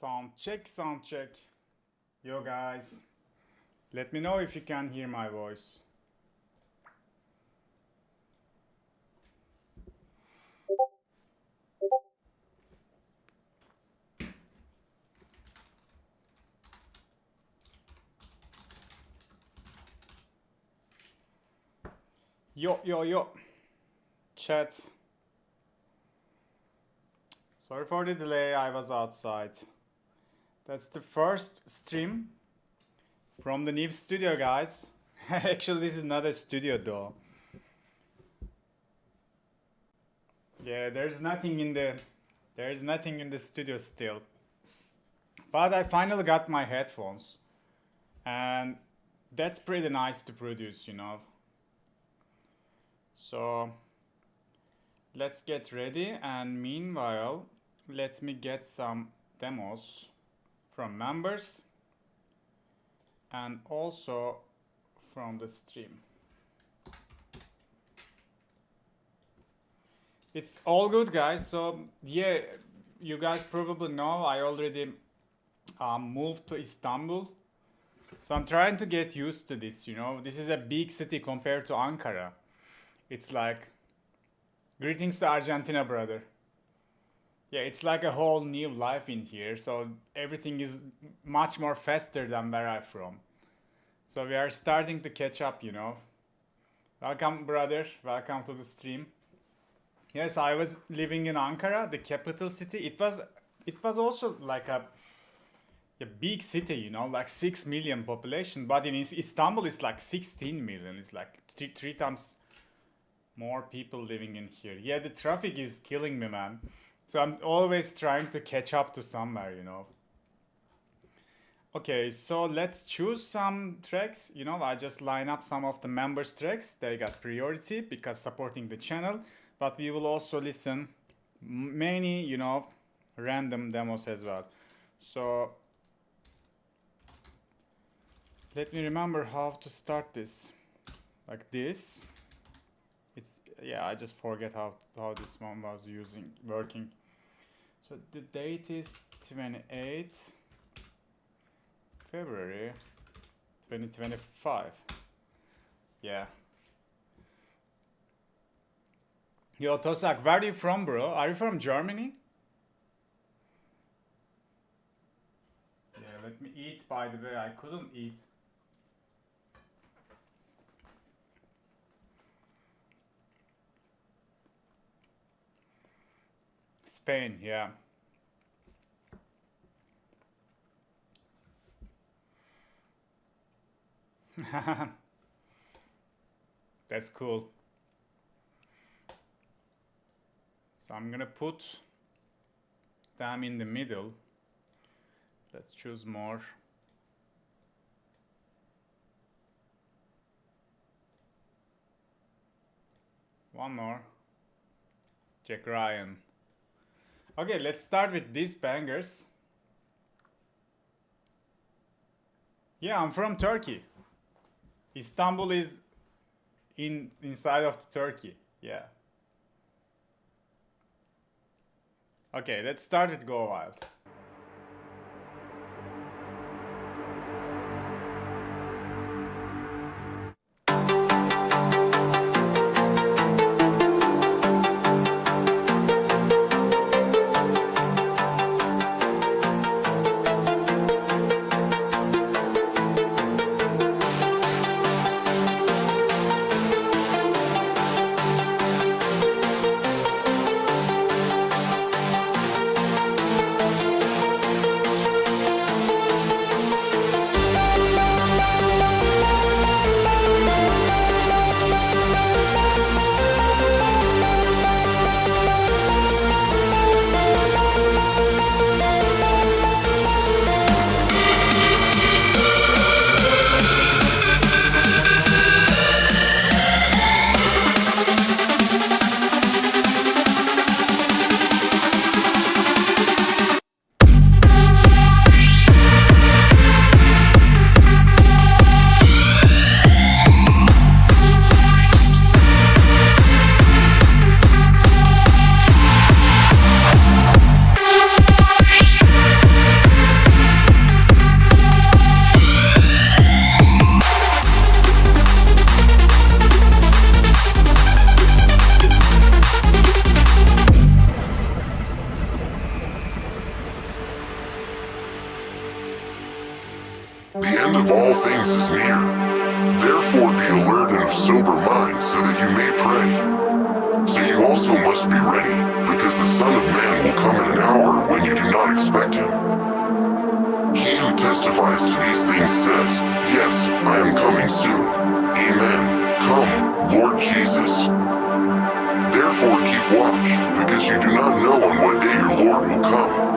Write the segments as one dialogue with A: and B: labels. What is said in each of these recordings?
A: Sound check, sound check. Yo guys, let me know if you can hear my voice. Yo, chat. Sorry for the delay, I was outside. That's the first stream from the new studio, guys. Actually, this is not a studio though. Yeah, there's nothing in the studio still. But I finally got my headphones. And that's pretty nice to produce, you know. So let's get ready, and meanwhile, let me get some demos from members and also from the stream. It's all good, guys. So yeah, you guys probably know I already moved to Istanbul. So I'm trying to get used to this, you know. This is a big city compared to Ankara. It's like, greetings to Argentina, brother. Yeah, it's like a whole new life in here. So everything is much more faster than where I'm from. So we are starting to catch up, you know. Welcome, brother. Welcome to the stream. Yes, I was living in Ankara, the capital city. It was also like a big city, you know, like 6 million population. But in Istanbul, it's like 16 million. It's like three times more people living in here. Yeah, the traffic is killing me, man. So I'm always trying to catch up to somewhere, you know. Okay, so let's choose some tracks. You know, I just line up some of the members' tracks. They got priority because supporting the channel. But we will also listen many, you know, random demos as well. So let me remember how to start this. Like this. Yeah, I just forget how this one was working. So the date is 28 February 2025. Yeah. Yo, Tosak, where are you from, bro? Are you from Germany? Yeah, let me eat, by the way. I couldn't eat. Spain, yeah. That's cool. So I'm gonna put them in the middle. Let's choose more. One more. Jack Ryan. Okay, let's start with these bangers. Yeah, I'm from Turkey. Istanbul is inside of Turkey. Yeah. Okay, let's start with Go Wild.
B: things is near. Therefore be alert and of sober mind, so that you may pray. So you also must be ready, because the Son of Man will come in an hour when you do not expect him. He who testifies to these things says, Yes, I am coming soon. Amen. Come, Lord Jesus. Therefore keep watch, because you do not know on what day your Lord will come.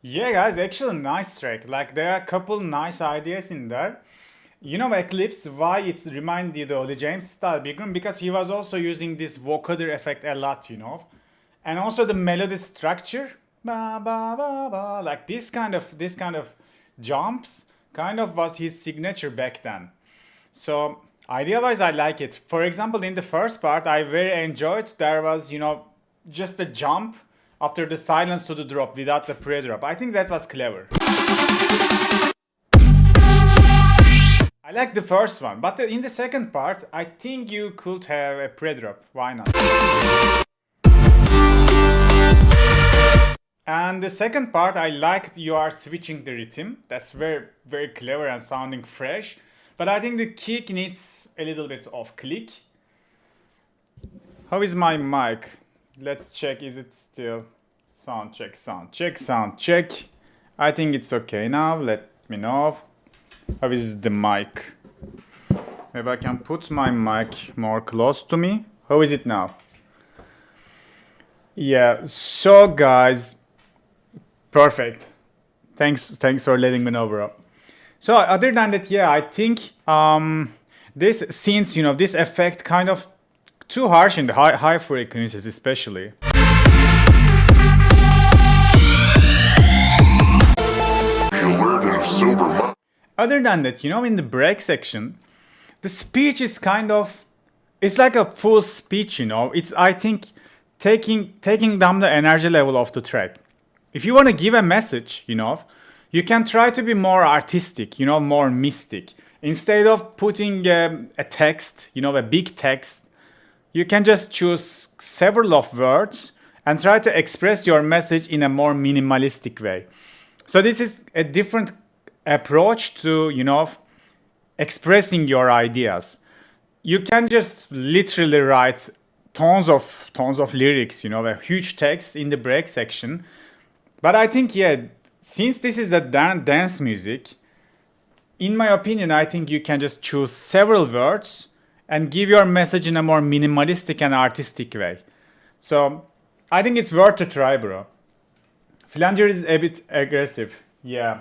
A: Yeah, guys, actually nice track. Like there are a couple nice ideas in there. You know Eclipse, why it's reminded you the Oli James style background? Because he was also using this vocoder effect a lot, you know. And also the melody structure, ba ba ba ba, like this kind of jumps kind of was his signature back then. So idea-wise, I like it. For example, in the first part, I very enjoyed there was, you know, just a jump after the silence to the drop without the pre-drop. I think that was clever. I like the first one, but in the second part, I think you could have a pre-drop. Why not? And the second part, I liked you are switching the rhythm. That's very, very clever and sounding fresh. But I think the kick needs a little bit of click. How is my mic? Let's check, is it still sound check, sound check, sound check. I think it's okay now. Let me know. How is the mic? Maybe I can put my mic more close to me. How is it now? Yeah, so guys, perfect. Thanks for letting me know, bro. So other than that, yeah, I think this, since you know this effect kind of too harsh in the high frequencies especially. Other than that, you know, in the break section, the speech is kind of, it's like a full speech, you know. It's, I think, taking down the energy level of the track. If you want to give a message, you know, you can try to be more artistic, you know, more mystic. Instead of putting a text, you know, a big text, you can just choose several of words and try to express your message in a more minimalistic way. So this is a different approach to, you know, expressing your ideas. You can just literally write tons of lyrics, you know, a huge text in the break section. But I think, yeah, since this is a dance music, in my opinion, I think you can just choose several words and give your message in a more minimalistic and artistic way. So I think it's worth a try, bro. Flanger is a bit aggressive, yeah.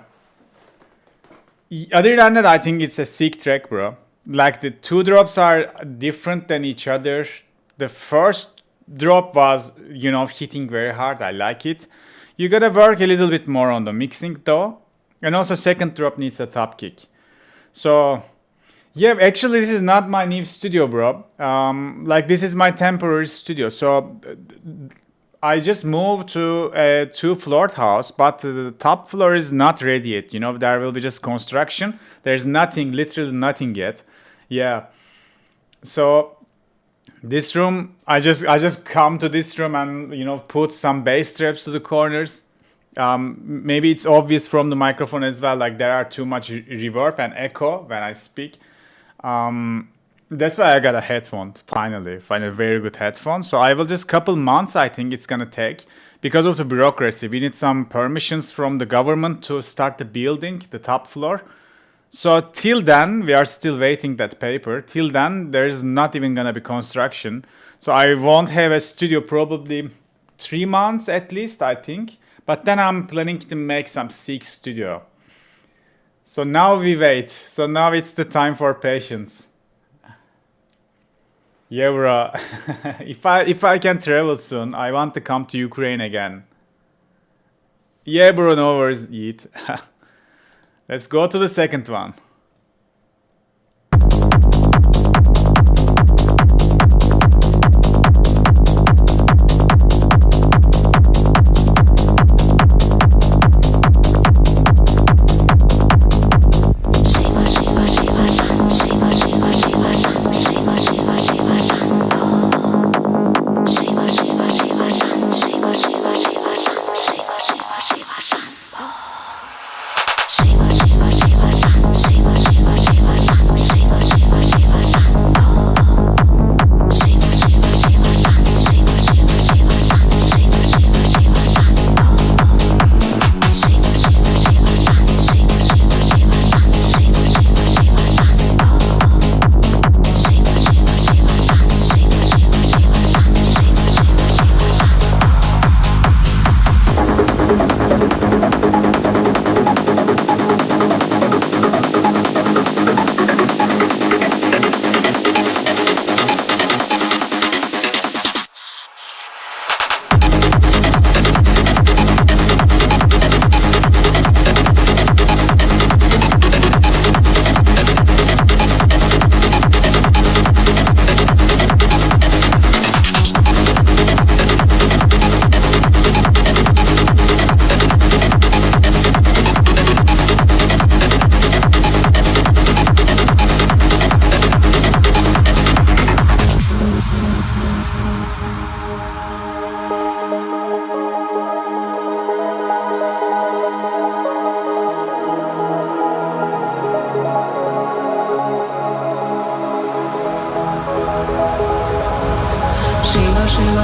A: Other than that, I think it's a sick track, bro. Like the two drops are different than each other. The first drop was, you know, hitting very hard. I like it. You gotta work a little bit more on the mixing though. And also second drop needs a top kick. So Yeah, actually, this is not my new studio, bro. Like this is my temporary studio. So I just moved to a two-floored house, but the top floor is not ready yet. You know, there will be just construction. There's nothing, literally nothing yet. Yeah. So this room, I just come to this room and put some bass traps to the corners. Maybe it's obvious from the microphone as well. Like there are too much reverb and echo when I speak. That's why I got a headphone finally. Find a very good headphone. So I will just couple months. I think it's gonna take because of the bureaucracy. We need some permissions from the government to start the building, the top floor. So till then, we are still waiting that paper. Till then, there's not even gonna be construction. So I won't have a studio probably 3 months at least, I think. But then I'm planning to make some sick studio. So now we wait. So now it's the time for patience. Yeah, bro. if I can travel soon, I want to come to Ukraine again. Yeah, bro. No worries, eat. Let's go to the second one.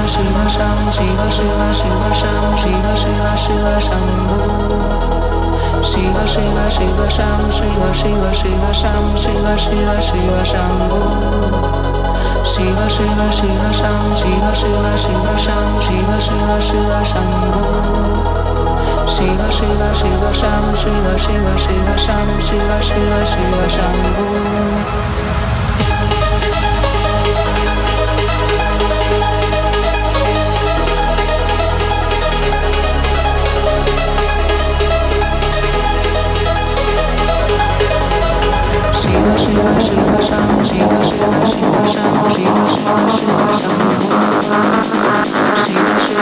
C: Shiva Sham, Shiva Shiva Shiva Sham, Shiva Shiva Shiva Shambhu. Shiva Shiva Shiva Sham, Shiva Shiva Shiva Sham, Shiva Shiva Shiva Shambhu. Shiva Shiva Shiva Sham, Shiva Shiva Shiva Sham, Shiva Shiva Shiva Shambhu. Shiva Shiva Shiva Sham, Shiva Shiva Shiva Sham, Shiva Shiva Shiva Shambhu. Shiva Shiva Shiva Sham, Shiva Shiva Shiva Sham, Shiva Shiva Shiva Shambhu. Shiva Shiva Shiva Sham,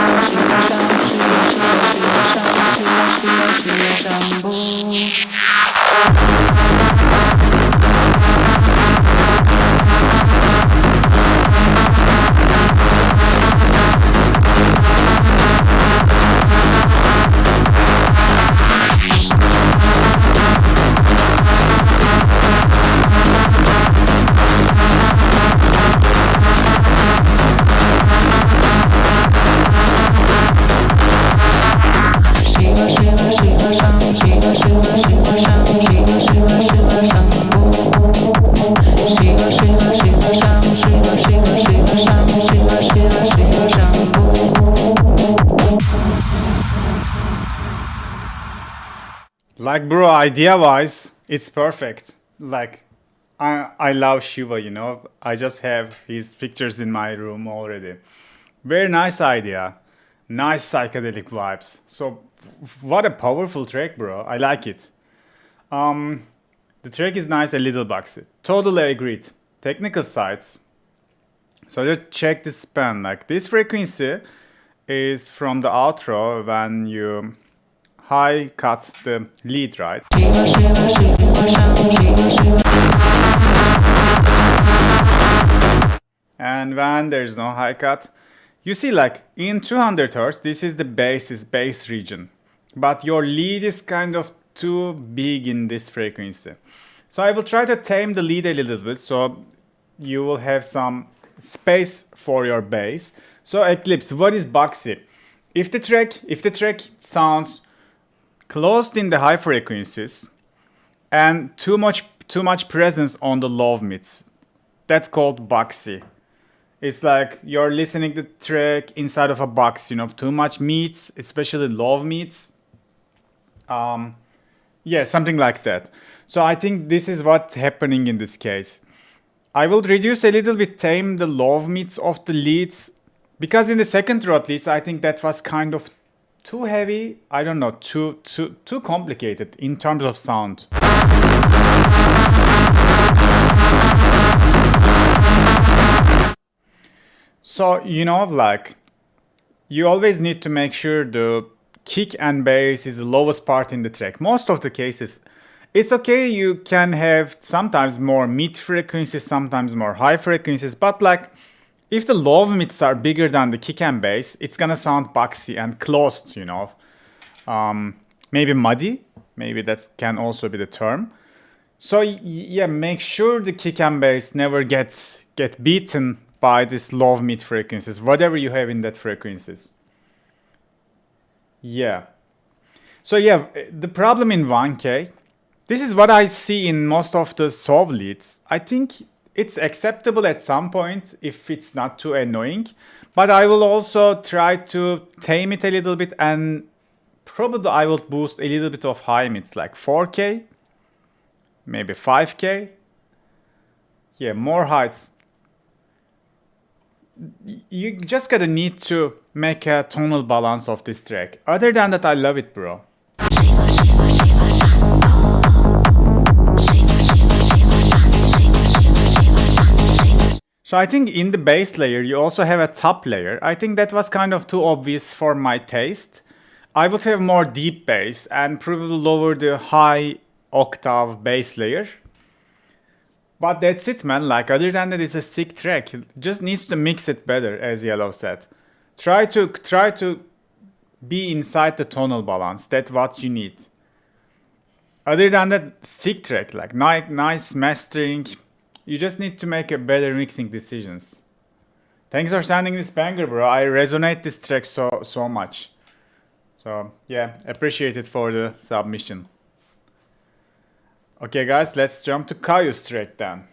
C: Shiva Shiva Shiva Sham, Shiva Shiva Shiva Shambhu.
A: Like, bro, idea-wise, it's perfect. Like, I love Shiva, you know. I just have his pictures in my room already. Very nice idea. Nice psychedelic vibes. So, what a powerful track, bro. I like it. The track is nice, a little boxy. Totally agreed. Technical sides. So just check the span. Like this frequency is from the outro when you high cut the lead, right? And when there's no high cut, you see like in 200 Hz, this is the bass region. But your lead is kind of too big in this frequency. So I will try to tame the lead a little bit so you will have some space for your bass. So Eclipse, what is boxy? If the track sounds closed in the high frequencies and too much presence on the low mids, that's called boxy. It's like you're listening to the track inside of a box, you know, too much mids, especially low mids. Yeah, something like that. So I think this is what's happening in this case. I will reduce a little bit, tame the low mids of the leads, because in the second row at least I think that was kind of too heavy. I don't know, too complicated in terms of sound. So, you know, like, you always need to make sure the kick and bass is the lowest part in the track. Most of the cases, it's okay, you can have sometimes more mid frequencies, sometimes more high frequencies, but like, if the low mids are bigger than the kick and bass, it's gonna sound boxy and closed, you know. Maybe muddy, maybe that can also be the term. So yeah, make sure the kick and bass never get beaten by this low mid frequencies, whatever you have in that frequencies. Yeah. So yeah, the problem in 1K, this is what I see in most of the sub leads. I think it's acceptable at some point if it's not too annoying, but I will also try to tame it a little bit, and probably I will boost a little bit of high mids, like 4K, maybe 5K. Yeah, more heights. You just gotta need to make a tonal balance of this track. Other than that, I love it, bro. So I think in the bass layer, you also have a top layer. I think that was kind of too obvious for my taste. I would have more deep bass and probably lower the high octave bass layer. But that's it, man. Like, other than that, it's a sick track. It just needs to mix it better, as Yellow said. Try to be inside the tonal balance. That's what you need. Other than that, sick track. Like, nice mastering. You just need to make a better mixing decisions. Thanks for sending this banger, bro. I resonate this track so much. So, yeah, appreciate it for the submission. Okay guys, let's jump to Caou's track then.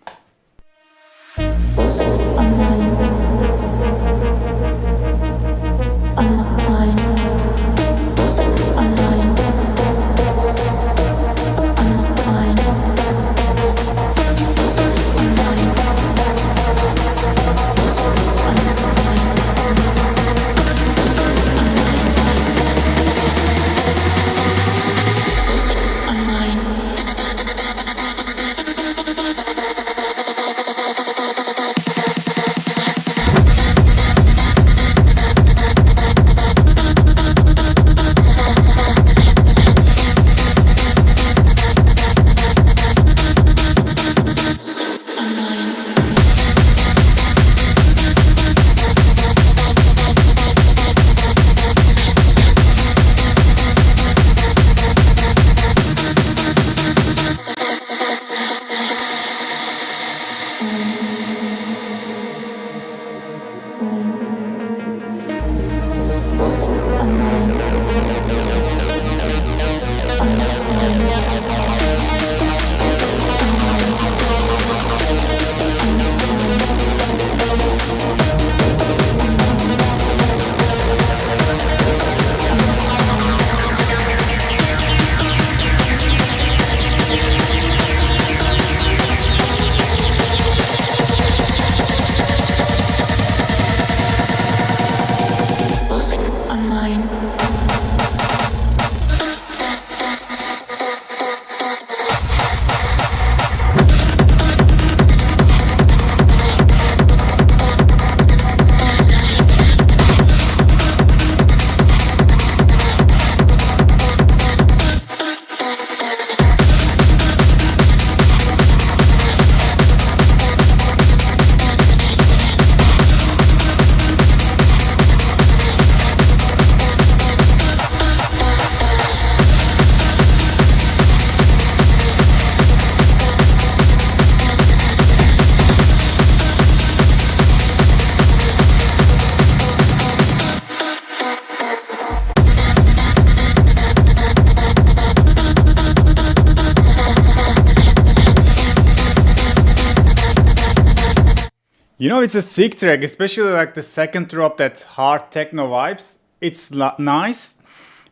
A: it's a sick track, especially like the second drop, that hard techno vibes. It's nice,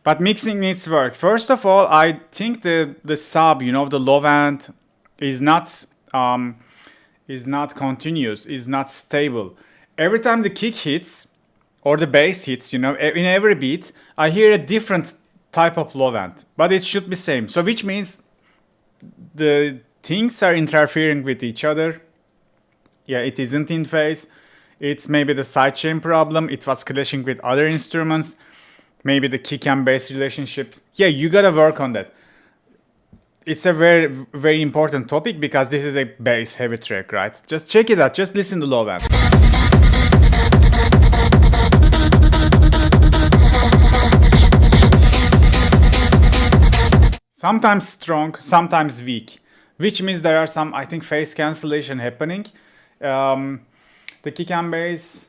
A: but mixing needs work. First of all, I think the sub, the low end is not continuous, is not stable. Every time the kick hits or the bass hits, in every beat, I hear a different type of low end, but it should be same. So which means the things are interfering with each other. Yeah, it isn't in phase. It's maybe the sidechain problem. It was clashing with other instruments. Maybe the kick and bass relationship. Yeah, you gotta work on that. It's a very, very important topic because this is a bass heavy track, right? Just check it out. Just listen to low end. Sometimes strong, sometimes weak, which means there are some, I think, phase cancellation happening. The kick and bass,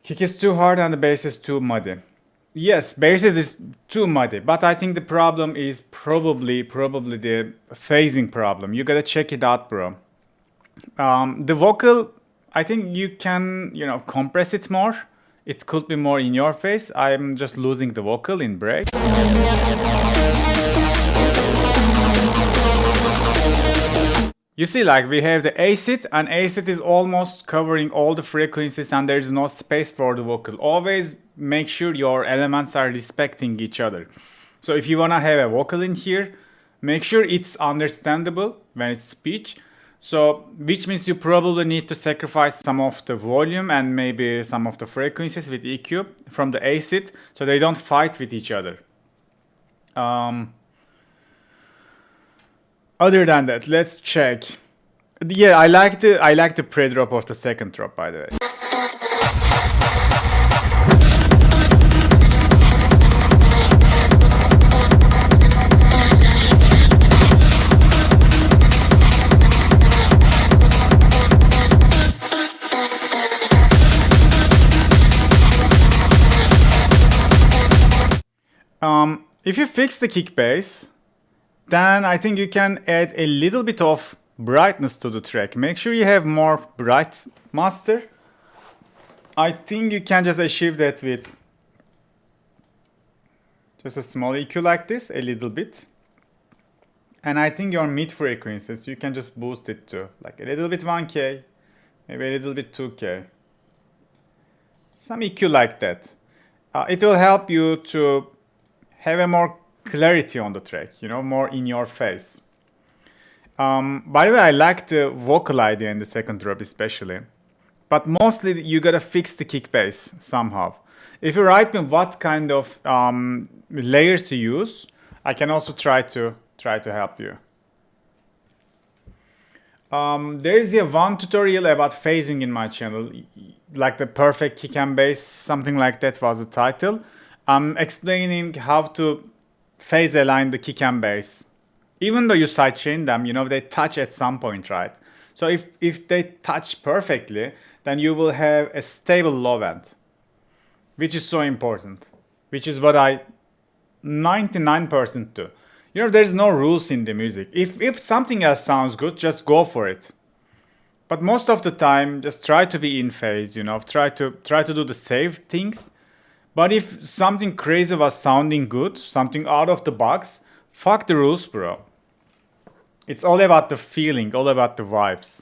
A: kick is too hard and the bass is too muddy. Yes, bass is too muddy, but I think the problem is probably the phasing problem. You gotta check it out, bro. The vocal, I think you can, compress it more. It could be more in your face. I'm just losing the vocal in break. You see, like we have the acid, and acid is almost covering all the frequencies and there is no space for the vocal. Always make sure your elements are respecting each other. So if you wanna have a vocal in here, make sure it's understandable when it's speech. So, which means you probably need to sacrifice some of the volume and maybe some of the frequencies with EQ from the acid, so they don't fight with each other. Other than that, let's check. Yeah, I like the pre-drop of the second drop, by the way. If you fix the kick bass, then I think you can add a little bit of brightness to the track. Make sure you have more bright master. I think you can just achieve that with just a small EQ like this, a little bit. And I think your mid frequencies, you can just boost it to like a little bit 1K, maybe a little bit 2K. Some EQ like that. It will help you to have a more clarity on the track, more in your face. By the way, I like the vocal idea in the second drop especially. But mostly you gotta fix the kick bass somehow. If you write me what kind of layers to use, I can also try to help you. There is one tutorial about phasing in my channel, like the perfect kick and bass, something like that was the title. I'm explaining how to phase align the kick and bass. Even though you sidechain them, they touch at some point, right? So if they touch perfectly, then you will have a stable low end, which is so important, which is what I 99% do. There's no rules in the music. If something else sounds good, just go for it. But most of the time, just try to be in phase, try to do the safe things. But if something crazy was sounding good, something out of the box, fuck the rules, bro. It's all about the feeling, all about the vibes.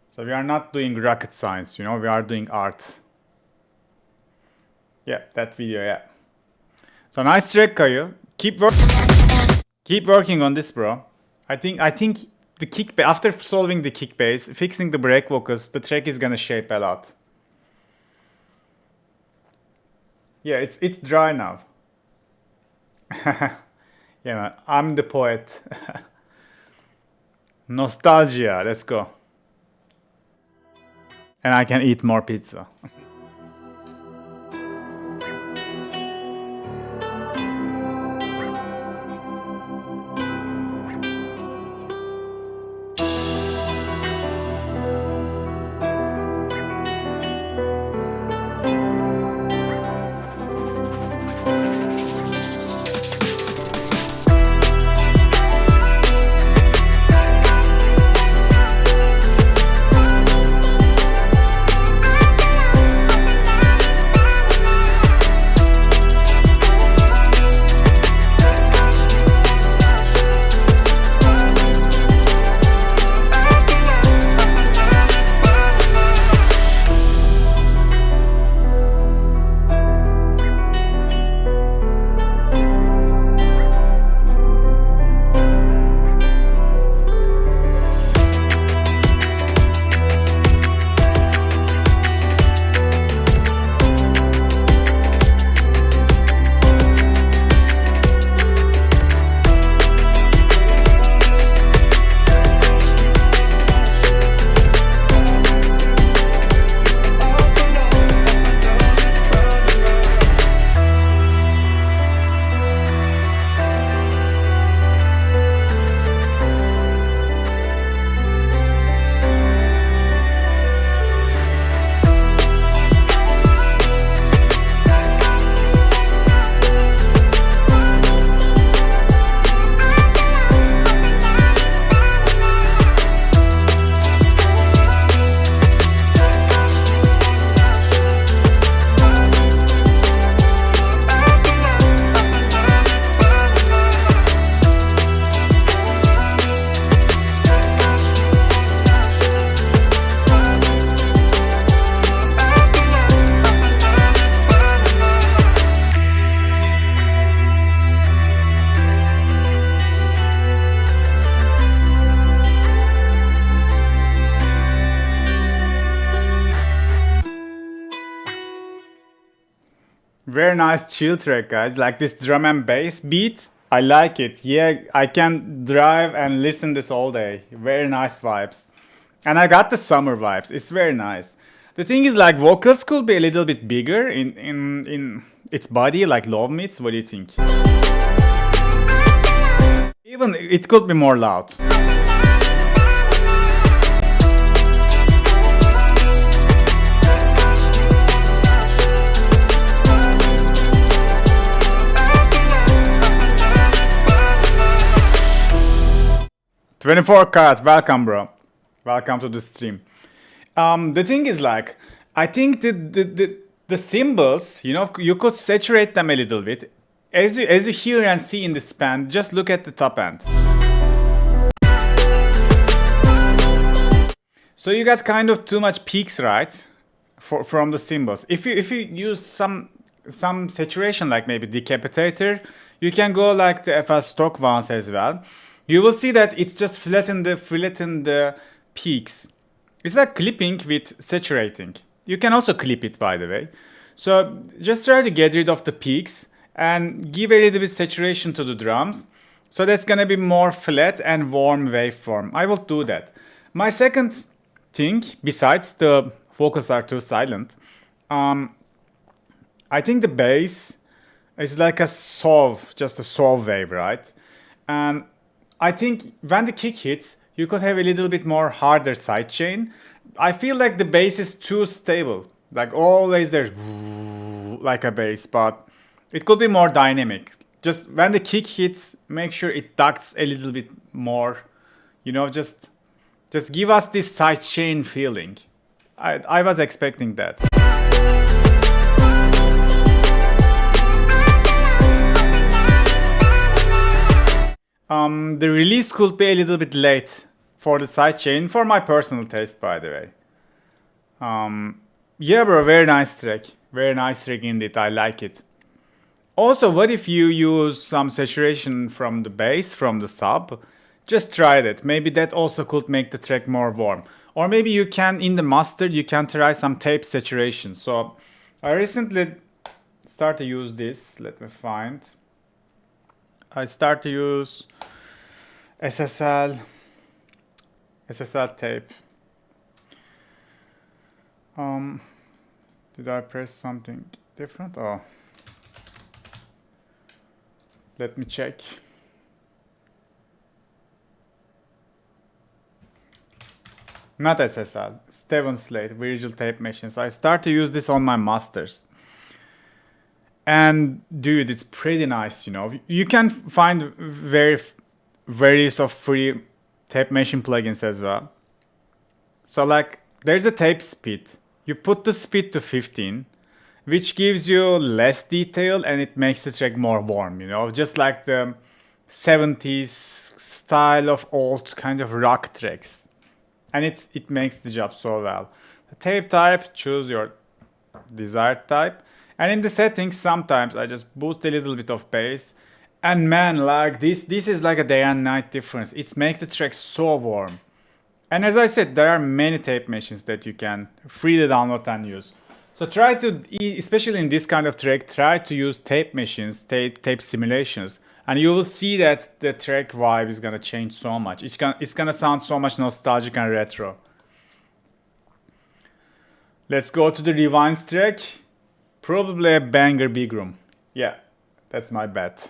A: So we are not doing rocket science, we are doing art. Yeah, that video, yeah. So nice track, Caou. Keep working on this, bro. I think the kick after solving the kick bass, fixing the break vocals, the track is gonna shape a lot. Yeah, it's dry now. Yeah, man, I'm the poet. Nostalgia, let's go. And I can eat more pizza. Very nice chill track, guys. Like this drum and bass beat. I like it. Yeah, I can drive and listen this all day. Very nice vibes. And I got the summer vibes. It's very nice. The thing is, like, vocals could be a little bit bigger in its body, like low mids. What do you think? Even it could be more loud. $24 Karat, welcome, bro. Welcome to the stream. The thing is, like, I think the cymbals, you know, you could saturate them a little bit. As you hear and see in this band, just look at the top end. So you got kind of too much peaks, right? From the cymbals. If you use some saturation, like maybe decapitator, you can go like the FL stock ones as well. You will see that it's just flatten the peaks. It's like clipping with saturating. You can also clip it, by the way. So just try to get rid of the peaks and give a little bit saturation to the drums. So that's gonna be more flat and warm waveform. I will do that. My second thing, besides the vocals are too silent, I think the bass is like a just a saw wave, right? And I think when the kick hits, you could have a little bit more harder sidechain. I feel like the bass is too stable. Like always there's like a bass, but it could be more dynamic. Just when the kick hits, make sure it ducts a little bit more. You know, just give us this sidechain feeling. I was expecting that. The release could be a little bit late for the sidechain, for my personal taste, by the way. Yeah, bro, very nice track. Very nice track indeed, I like it. Also, what if you use some saturation from the bass, from the sub? Just try that. Maybe that also could make the track more warm. Or maybe you can, in the master, you can try some tape saturation. So, I recently started to use this. Let me find. I start to use SSL tape. Did I press something different? Oh, let me check. Not SSL, Steven Slate, Virtual Tape Machines. I start to use this on my masters. And dude, it's pretty nice, you know. You can find various of free tape machine plugins as well. So like, there's a tape speed. You put the speed to 15, which gives you less detail and it makes the track more warm, you know, just like the 70s style of old kind of rock tracks. And it makes the job so well. The tape type, choose your desired type. And in the settings, sometimes I just boost a little bit of bass. And man, like this is like a day and night difference. It makes the track so warm. And as I said, there are many tape machines that you can freely download and use. So try to, especially in this kind of track, try to use tape machines, tape simulations. And you will see that the track vibe is gonna change so much. It's gonna sound so much nostalgic and retro. Let's go to the Rewinds track. Probably a banger big room. Yeah, that's my bet.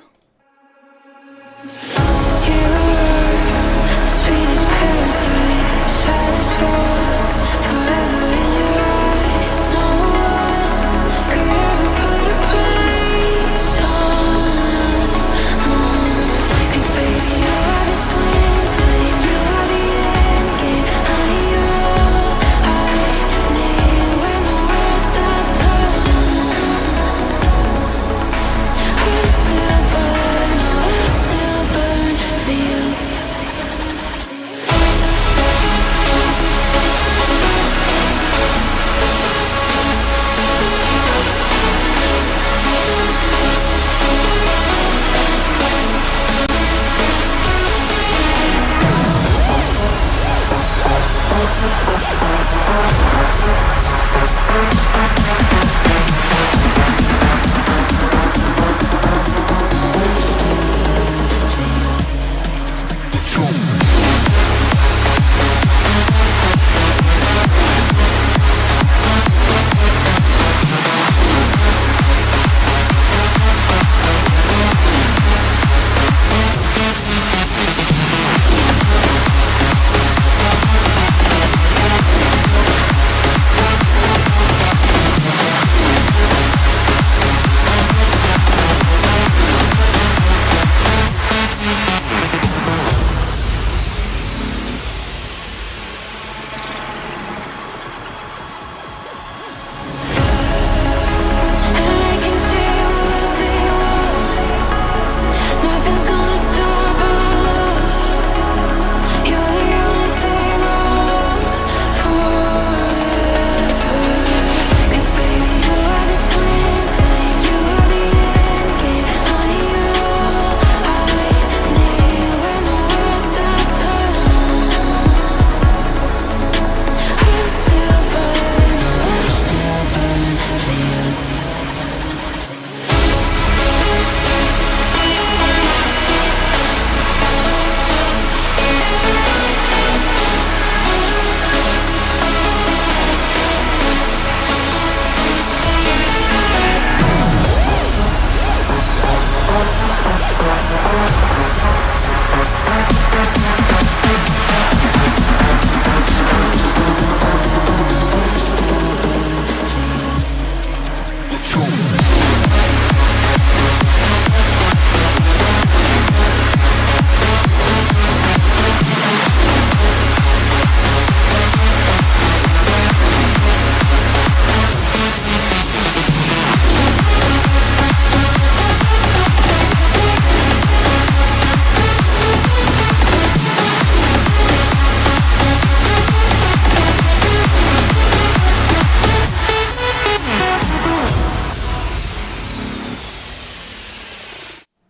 C: Still burn.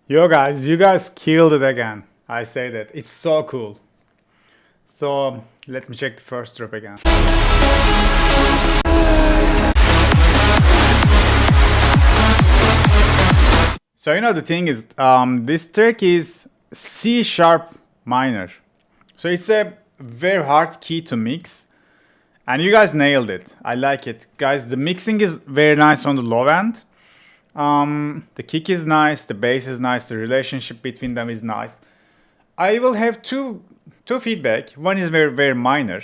A: Yo guys, you guys killed it again. I say that. It's so cool. So let me check the first drop again. So you know the thing is, this track is C sharp minor. So it's a very hard key to mix. And you guys nailed it. I like it. Guys, the mixing is very nice on the low end. The kick is nice, the bass is nice, the relationship between them is nice. I will have two feedback. One is very, very minor.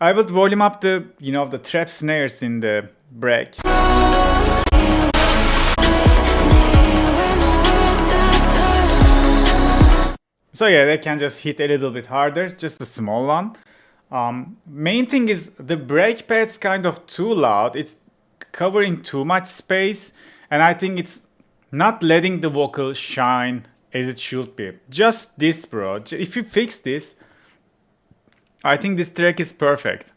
A: I would volume up the, you know, the trap snares in the break. So yeah, they can just hit a little bit harder, just a small one. Main thing is the break pad's kind of too loud. It's covering too much space, and I think it's not letting the vocal shine as it should be. Just this, bro. If you fix this, I think this track is perfect.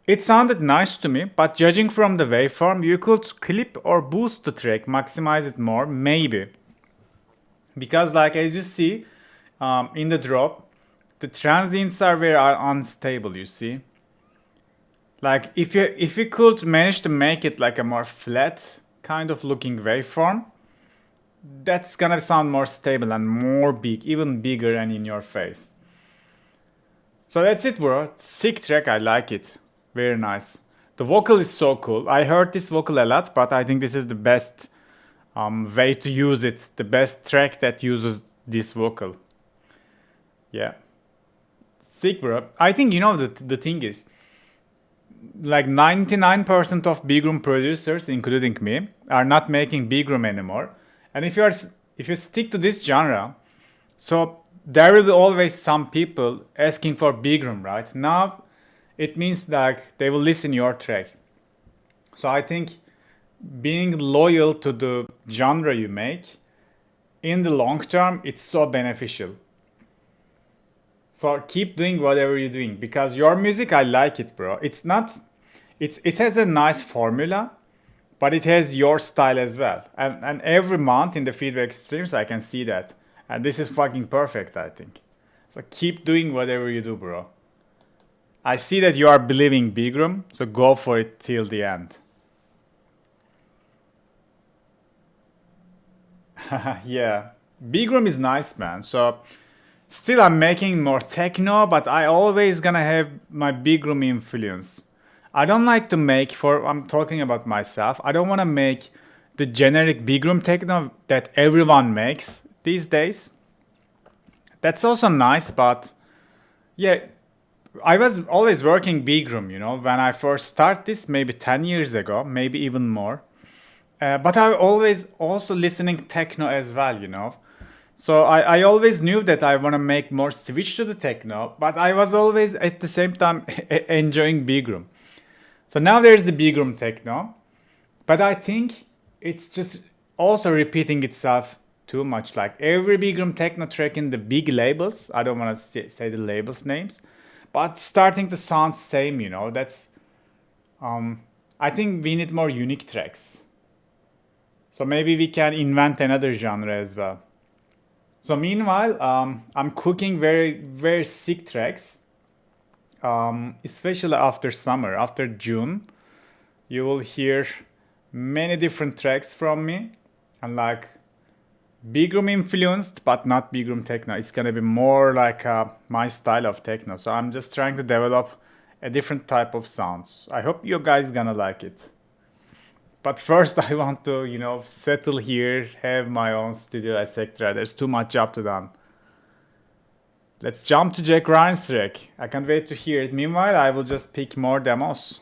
A: It sounded nice to me, but judging from the waveform, you could clip or boost the track, maximize it more, maybe. Because like as you see in the drop, the transients are very unstable, you see. Like if you could manage to make it like a more flat kind of looking waveform, that's gonna sound more stable and more big, even bigger and in your face. So that's it, bro. Sick track, I like it. Very nice. The vocal is so cool. I heard this vocal a lot, but I think this is the best way to use it. The best track that uses this vocal. Yeah. Sick, bro. I think, you know, the thing is, like 99% of big room producers, including me, are not making big room anymore. And if you stick to this genre, so there will be always some people asking for big room, right? Now it means like they will listen your track. So I think being loyal to the genre you make, in the long term, it's so beneficial. So keep doing whatever you're doing, because your music, I like it, bro. It has a nice formula, but it has your style as well. And every month in the feedback streams, I can see that. And this is fucking perfect, I think. So keep doing whatever you do, bro. I see that you are believing big room, so go for it till the end. Yeah, big room is nice, man. So still I'm making more techno, but I always gonna have my big room influence. I don't like to make, I'm talking about myself, I don't wanna make the generic big room techno that everyone makes these days. That's also nice, but yeah, I was always working big room, you know, when I first started this, maybe 10 years ago, maybe even more. But I always also listening techno as well, you know. So I always knew that I want to make more switch to the techno, but I was always at the same time enjoying big room. So now there's the big room techno, but I think it's just also repeating itself too much. Like every big room techno track in the big labels, I don't want to say the labels names, but starting to sound same, you know. That's I think we need more unique tracks. So maybe we can invent another genre as well. So meanwhile, I'm cooking very, very sick tracks, especially after summer, after June. You will hear many different tracks from me, and like big room influenced, but not big room techno. It's gonna be more like my style of techno. So I'm just trying to develop a different type of sounds. I hope you guys gonna like it. But first I want to, you know, settle here, have my own studio, etc. There's too much job to done. Let's jump to Jack Ryan's track. I can't wait to hear it. Meanwhile, I will just pick more demos.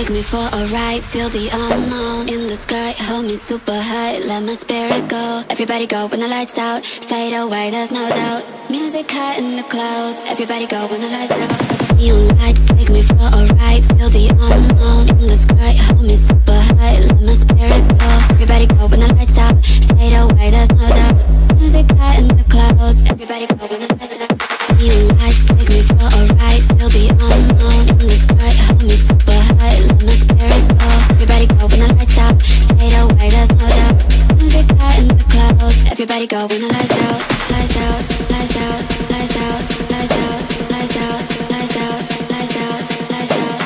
C: take me for a ride. Feel the unknown in the sky. Hold me super high, let my spirit go. Everybody go when the lights out. Fade away, there's no doubt. Music high in the clouds. Everybody go when the lights out. Neon lights take me for a ride. Feel the unknown in the sky. Hold me super high, let my spirit go. Everybody go when the lights out. Fade away, there's no doubt. Music high in the clouds. Everybody go when the lights out. Neon lights take me for a ride. Feel the unknown in the sky. Hold me super high, let my spirit go. Everybody go when the lights out. Fade away, there's no doubt. Music high in the clouds. Everybody go when the lights out. Lights out, lights out, lights out, lights out, lights out, lights out, lights out, lights out,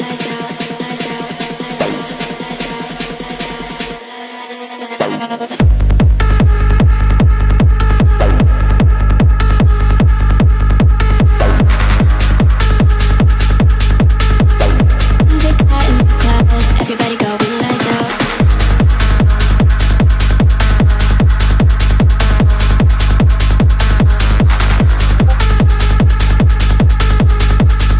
C: lights out, lights out, lights out, lights out. Everybody go when the lights out.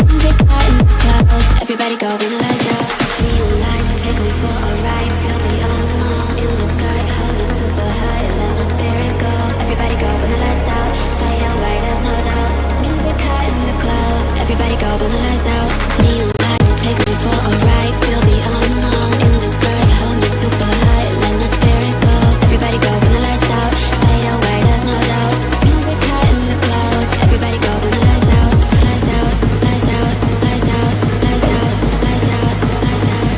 C: Music high in the clouds. Everybody go when the lights out. Neon lights take me for a ride. Feel the unknown in the sky. Hold me super high, let my spirit go. Everybody go when the lights out. Fade away, there's no doubt. Music high in the clouds. Everybody go when the lights out. Neon lights take me for a ride. Feel the unknown in the sky. Hold me super high, let my spirit go. Everybody go when the lights out. Fade away, there's no doubt. Music high in the clouds. Everybody go when the lights out. Lights out, lights out, lights out, lights out, lights out, lights out,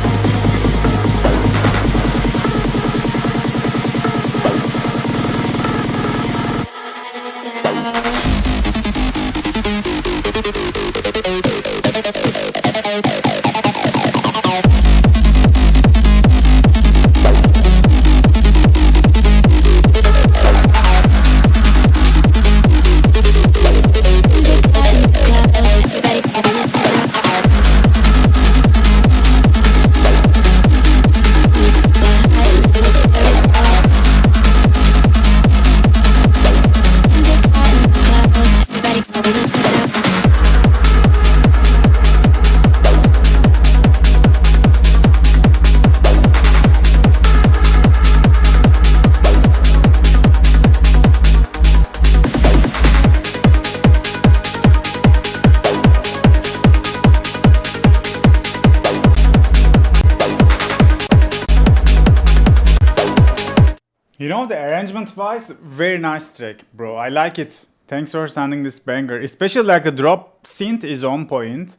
A: You know, the arrangement wise, very nice track, bro. I like it. Thanks for sending this banger. Especially like the drop synth is on point.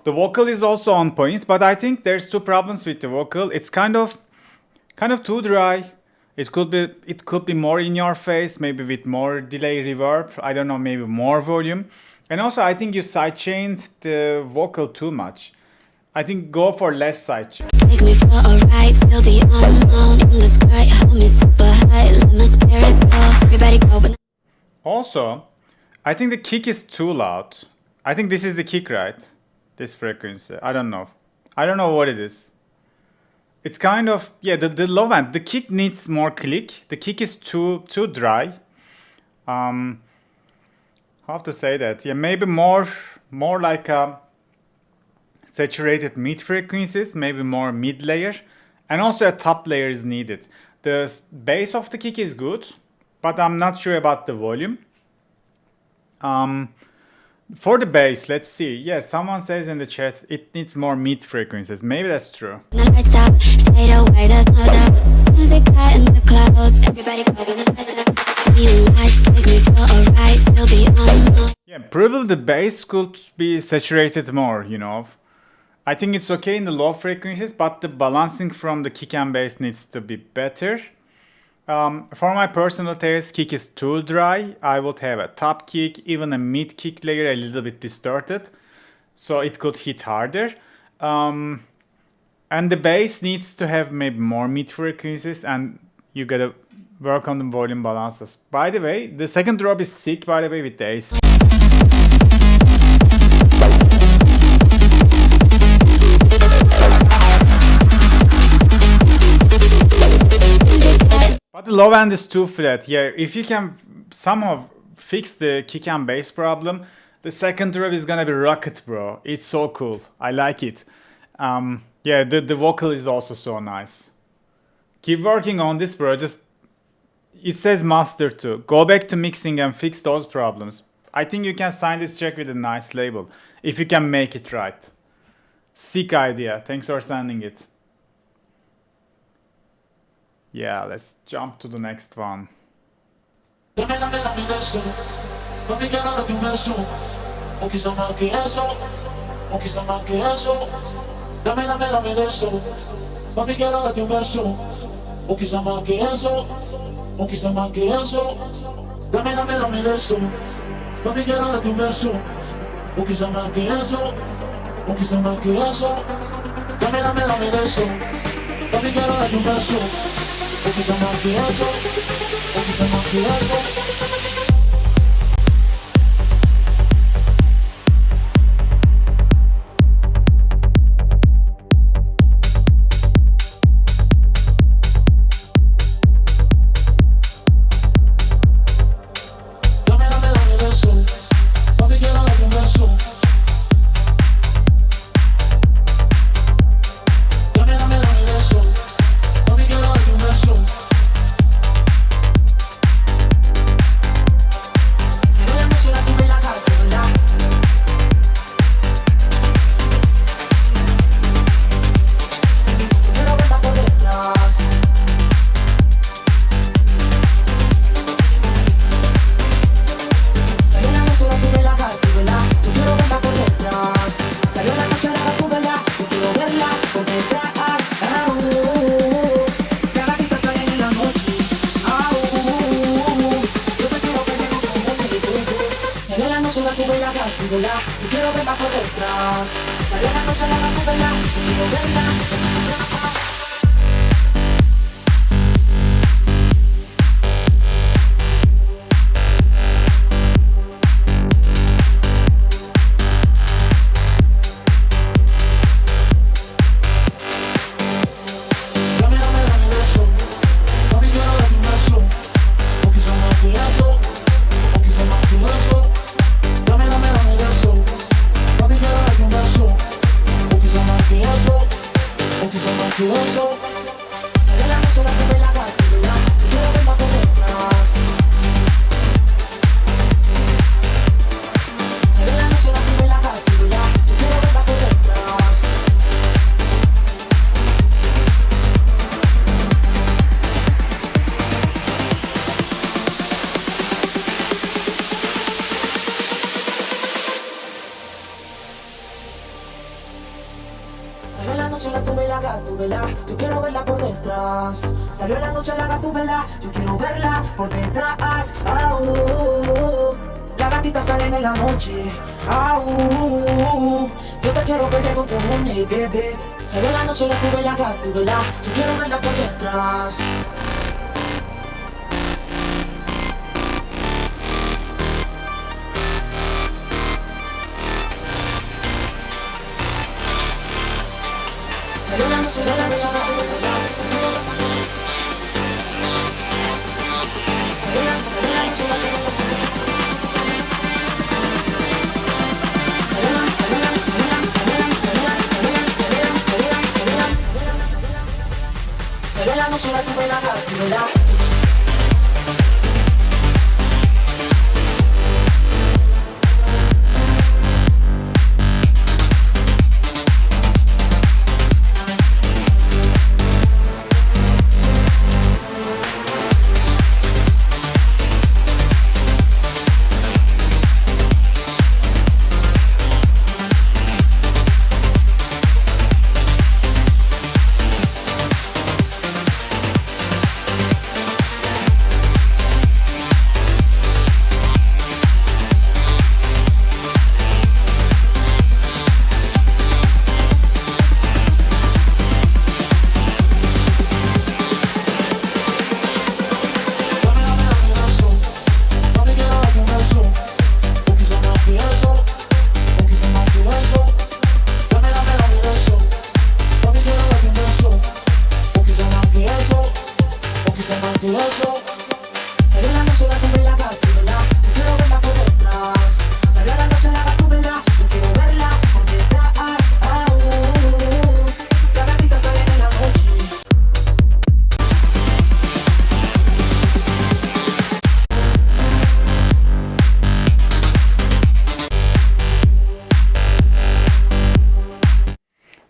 A: The vocal is also on point, but I think there's two problems with the vocal. It's kind of too dry. It could be more in your face, maybe with more delay reverb. I don't know, maybe more volume. And also I think you sidechained the vocal too much. I think go for less sidechain.
C: Take me for a ride, feel the unknown in the sky. Hold me super high, let my spirit go. Everybody go when
A: Also, I think the kick is too loud. I think this is the kick, right? This frequency. I don't know. I don't know what it is. It's kind of, yeah, the low end. The kick needs more click. The kick is too dry. How to say that? Yeah, maybe more like a saturated mid frequencies, maybe more mid layer, and also a top layer is needed. The bass of the kick is good, but I'm not sure about the volume. For the bass, let's see. Yeah, someone says in the chat it needs more mid frequencies. Maybe that's true.
C: the lights out, fade away, there's no doubt. Music high in the clouds. Everybody go when the lights out. Neon lights take me for a ride, feel the unknown.
A: Yeah, probably the bass could be saturated more, you know. I think it's okay in the low frequencies, but the balancing from the kick and bass needs to be better. For my personal taste, kick is too dry. I would have a top kick, even a mid kick layer a little bit distorted, so it could hit harder. And the bass needs to have maybe more mid frequencies, and you gotta work on the volume balances. By the way, the second drop is sick, by the way, with the Aster. But the low end is too flat. Yeah, if you can somehow fix the kick and bass problem, the second drop is gonna be rocket, bro. It's so cool. I like it. Yeah, the vocal is also so nice. Keep working on this, bro. Just, it says master too. Go back to mixing and fix those problems. I think you can sign this check with a nice label if you can make it right. Sick idea. Thanks for sending it. Yeah, let's jump to the next one.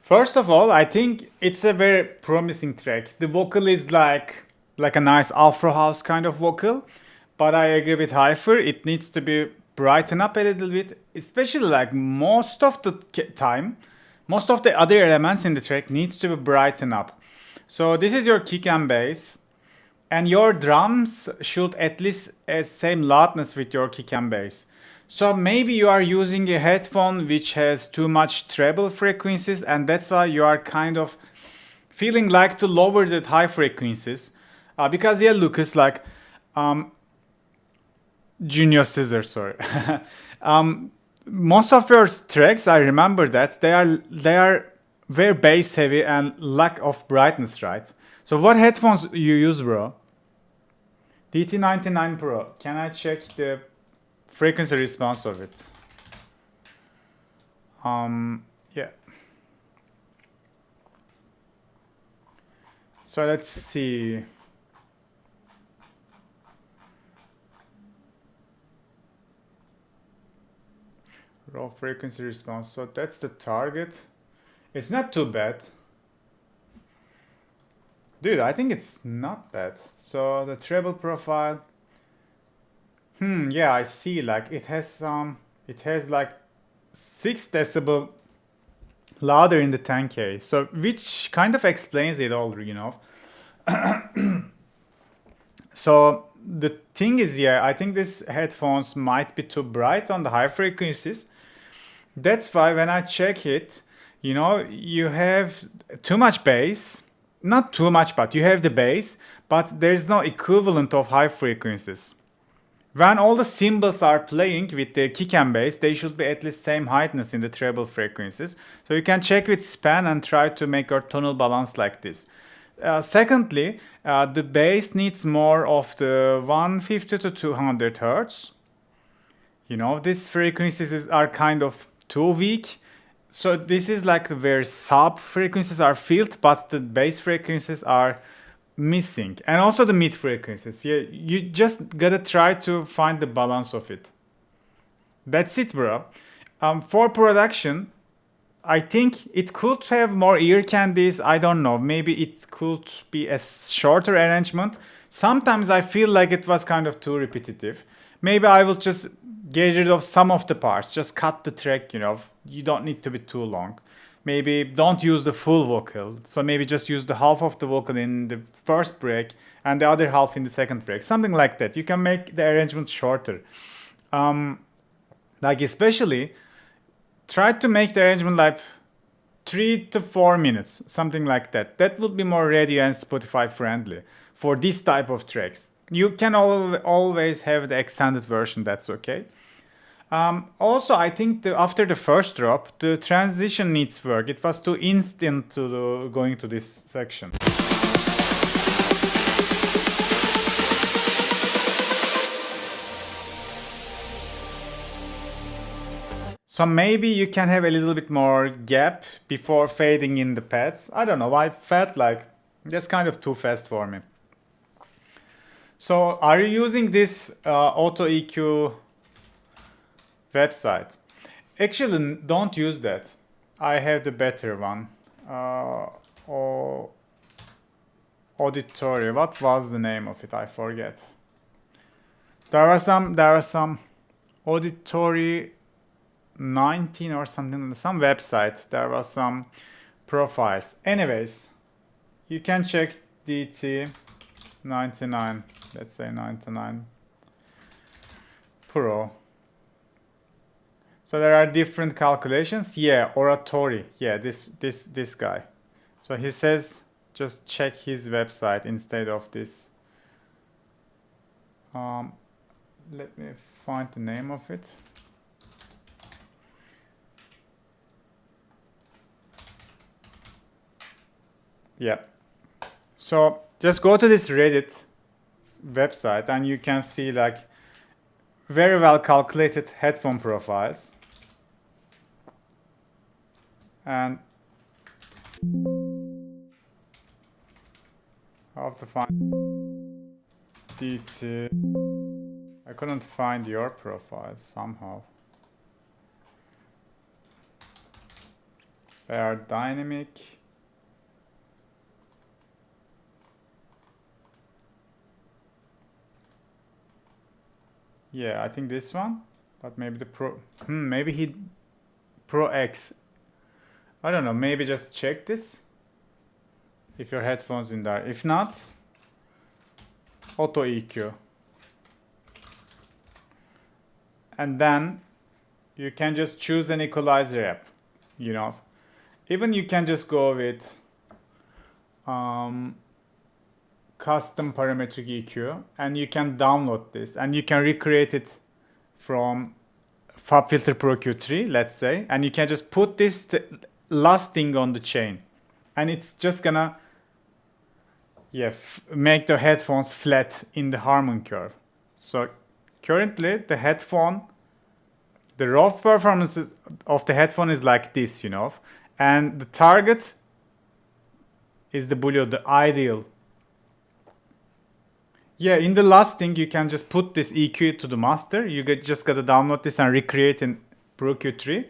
A: First of all, I think it's a very promising track. The vocal is like a nice Afro house kind of vocal, but I agree with Hyper. It needs to be brighten up a little bit, especially like most of the time, most of the other elements in the track needs to be brighten up. So this is your kick and bass, and your drums should at least same loudness with your kick and bass. So maybe you are using a headphone which has too much treble frequencies, and that's why you are kind of feeling like to lower the high frequencies. Because yeah, Lucas, like Junior Scissor, sorry. Most of your tracks, I remember that they are very bass heavy and lack of brightness, right? So what headphones you use, bro? DT99 Pro. Can I check the frequency response of it? Yeah. So let's see. Raw frequency response. So that's the target. It's not too bad. Dude, I think it's not bad. So the treble profile. Yeah, I see. Like it has like 6 decibel louder in the 10K. So which kind of explains it all, you know. So the thing is, yeah, I think these headphones might be too bright on the high frequencies. That's why when I check it, you know, you have too much bass. Not too much, but you have the bass, but there's no equivalent of high frequencies. When all the cymbals are playing with the kick and bass, they should be at least same heightness in the treble frequencies. So you can check with span and try to make your tonal balance like this. Secondly, the bass needs more of the 150 to 200 hertz. You know, these frequencies are kind of too weak. So this is like where sub frequencies are filled, but the bass frequencies are missing. And also the mid frequencies. Yeah, you just gotta try to find the balance of it. That's it, bro. For production, I think it could have more ear candies. I don't know. Maybe it could be a shorter arrangement. Sometimes I feel like it was kind of too repetitive. Maybe I will just get rid of some of the parts. Just cut the track, you know. You don't need to be too long. Maybe don't use the full vocal. So maybe just use the half of the vocal in the first break and the other half in the second break. Something like that. You can make the arrangement shorter. Like especially, try to make the arrangement like 3 to 4 minutes. Something like that. That would be more radio and Spotify friendly for this type of tracks. You can always have the extended version. That's okay. Also, I think after the first drop, the transition needs work. It was too instant to going to this section. So maybe you can have a little bit more gap before fading in the pads. I don't know, I felt like that's kind of too fast for me. So are you using this Auto EQ website? Actually, don't use that. I have the better one. Auditory. What was the name of it? I forget. There are some Auditory 19 or something, some website. There was some profiles. Anyways, you can check DT 99. Let's say 99 Pro. So there are different calculations. Yeah, oratory. Yeah, this guy. So he says just check his website instead of this. Let me find the name of it. Yeah. So just go to this Reddit website and you can see like very well calculated headphone profiles. And how to find DT. I couldn't find your profile somehow. They are dynamic. Yeah, I think this one, but maybe the Pro. Maybe he Pro X. I don't know. Maybe just check this. If your headphones in there. If not, Auto EQ. And then you can just choose an equalizer app. You know, even you can just go with custom parametric EQ, and you can download this and you can recreate it from FabFilter Pro Q3, let's say, and you can just put this last thing on the chain, and it's just gonna make the headphones flat in the Harmon curve. So currently the headphone, the raw performances of the headphone is like this, you know, and the target is the boolean, the ideal. Yeah, in the last thing you can just put this EQ to the master. You just gotta download this and recreate in Pro Q3.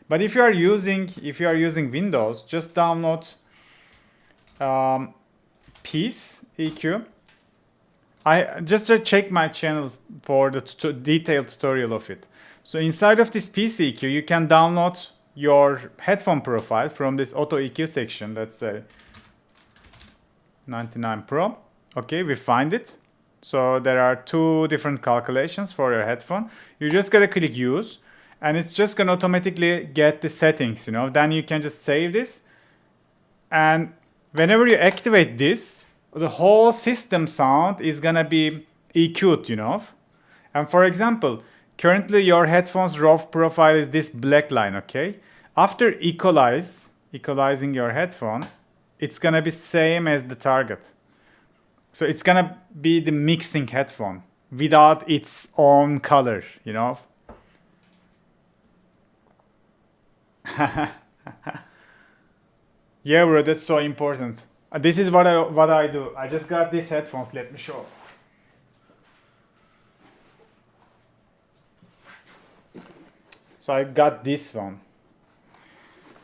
A: But if you are using Windows, just download Piece EQ. I just check my channel for the detailed tutorial of it. So inside of this Piece EQ, you can download your headphone profile from this Auto EQ section. Let's say 99 Pro. Okay, we find it. So there are two different calculations for your headphone. You just gotta click use, and it's just gonna automatically get the settings, you know. Then you can just save this, and whenever you activate this, the whole system sound is gonna be EQ'd, you know. And for example, currently your headphones raw profile is this black line, okay? After equalizing your headphone, it's gonna be same as the target. So it's gonna be the mixing headphone without its own color, you know. Yeah, bro, that's so important. This is what I do. I just got these headphones. Let me show. So I got this one.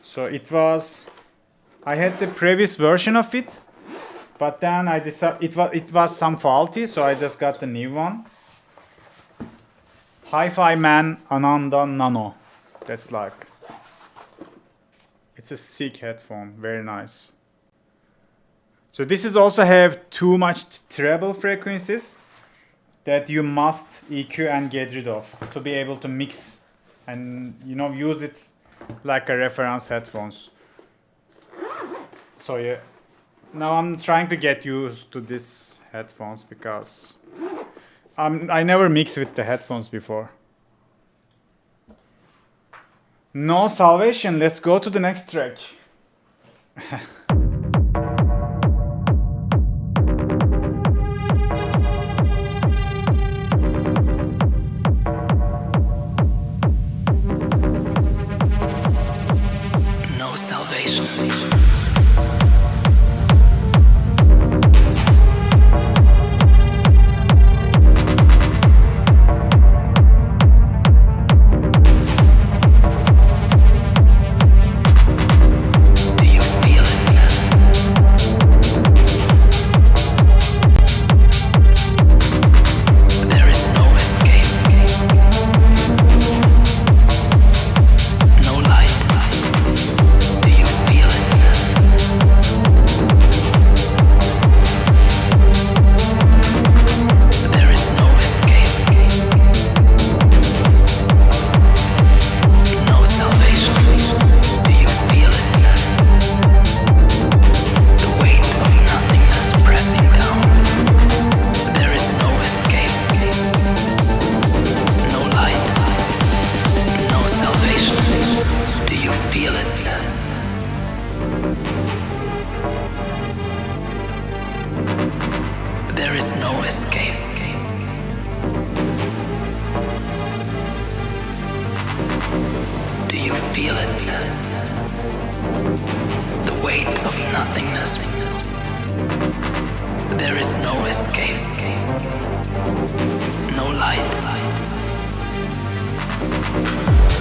A: So I had the previous version of it. But then I decided it was some faulty, so I just got the new one. Hi-Fi Man Ananda Nano. That's like, it's a sick headphone, very nice. So this is also have too much treble frequencies that you must EQ and get rid of to be able to mix and, you know, use it like a reference headphones. So yeah. Now I'm trying to get used to these headphones because I never mixed with the headphones before. No salvation. Let's go to the next track.
C: No salvation.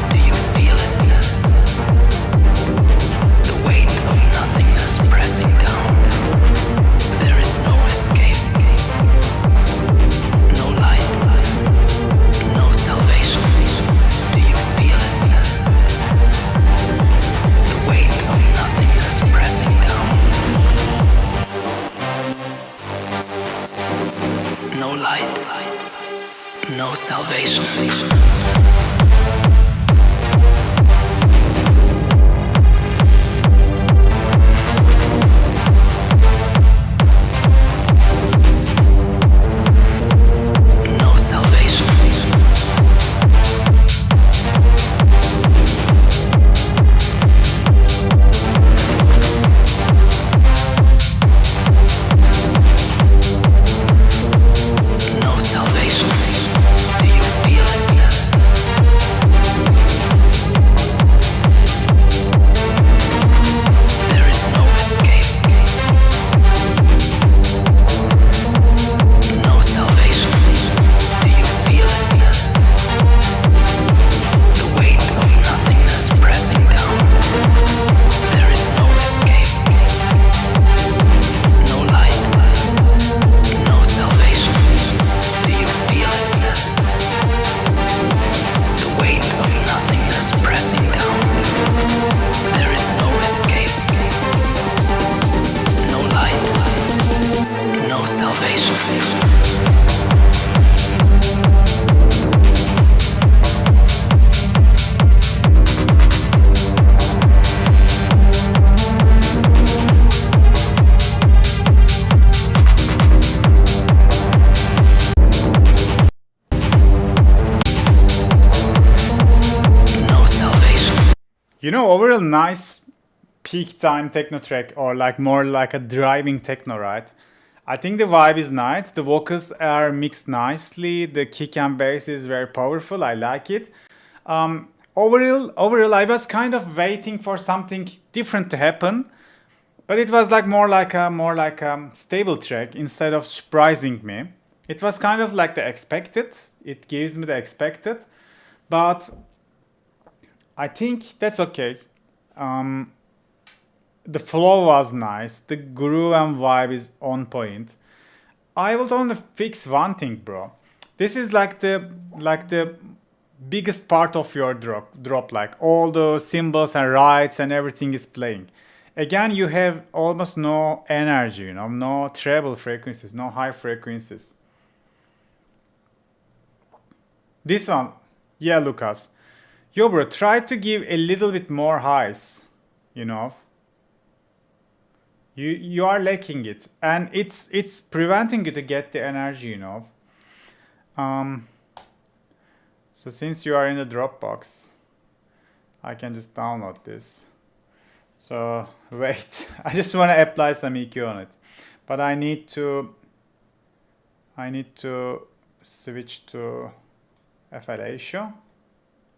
D: Do you feel it? The
A: You know, overall nice peak time techno track, or like more like a driving techno, right? I think the vibe is nice. The vocals are mixed nicely. The kick and bass is very powerful. I like it. Overall, I was kind of waiting for something different to happen, but it was like more like a stable track instead of surprising me. It was kind of like the expected. It gives me the expected, but I think that's okay. The flow was nice. The groove and vibe is on point. I will only fix one thing, bro. This is like the biggest part of your drop, like all the cymbals and rides and everything is playing. Again, you have almost no energy, you know, no treble frequencies, no high frequencies. This one, yeah, Lucas. Yo, bro, try to give a little bit more highs, you know. You are lacking it, and it's preventing you to get the energy, you know. So since you are in the Dropbox, I can just download this. So wait, I just want to apply some EQ on it, but I need to switch to FLAtio.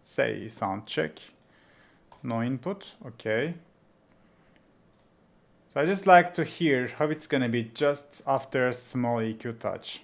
A: Say sound check, no input, okay. So I just like to hear how it's gonna be just after a small EQ touch.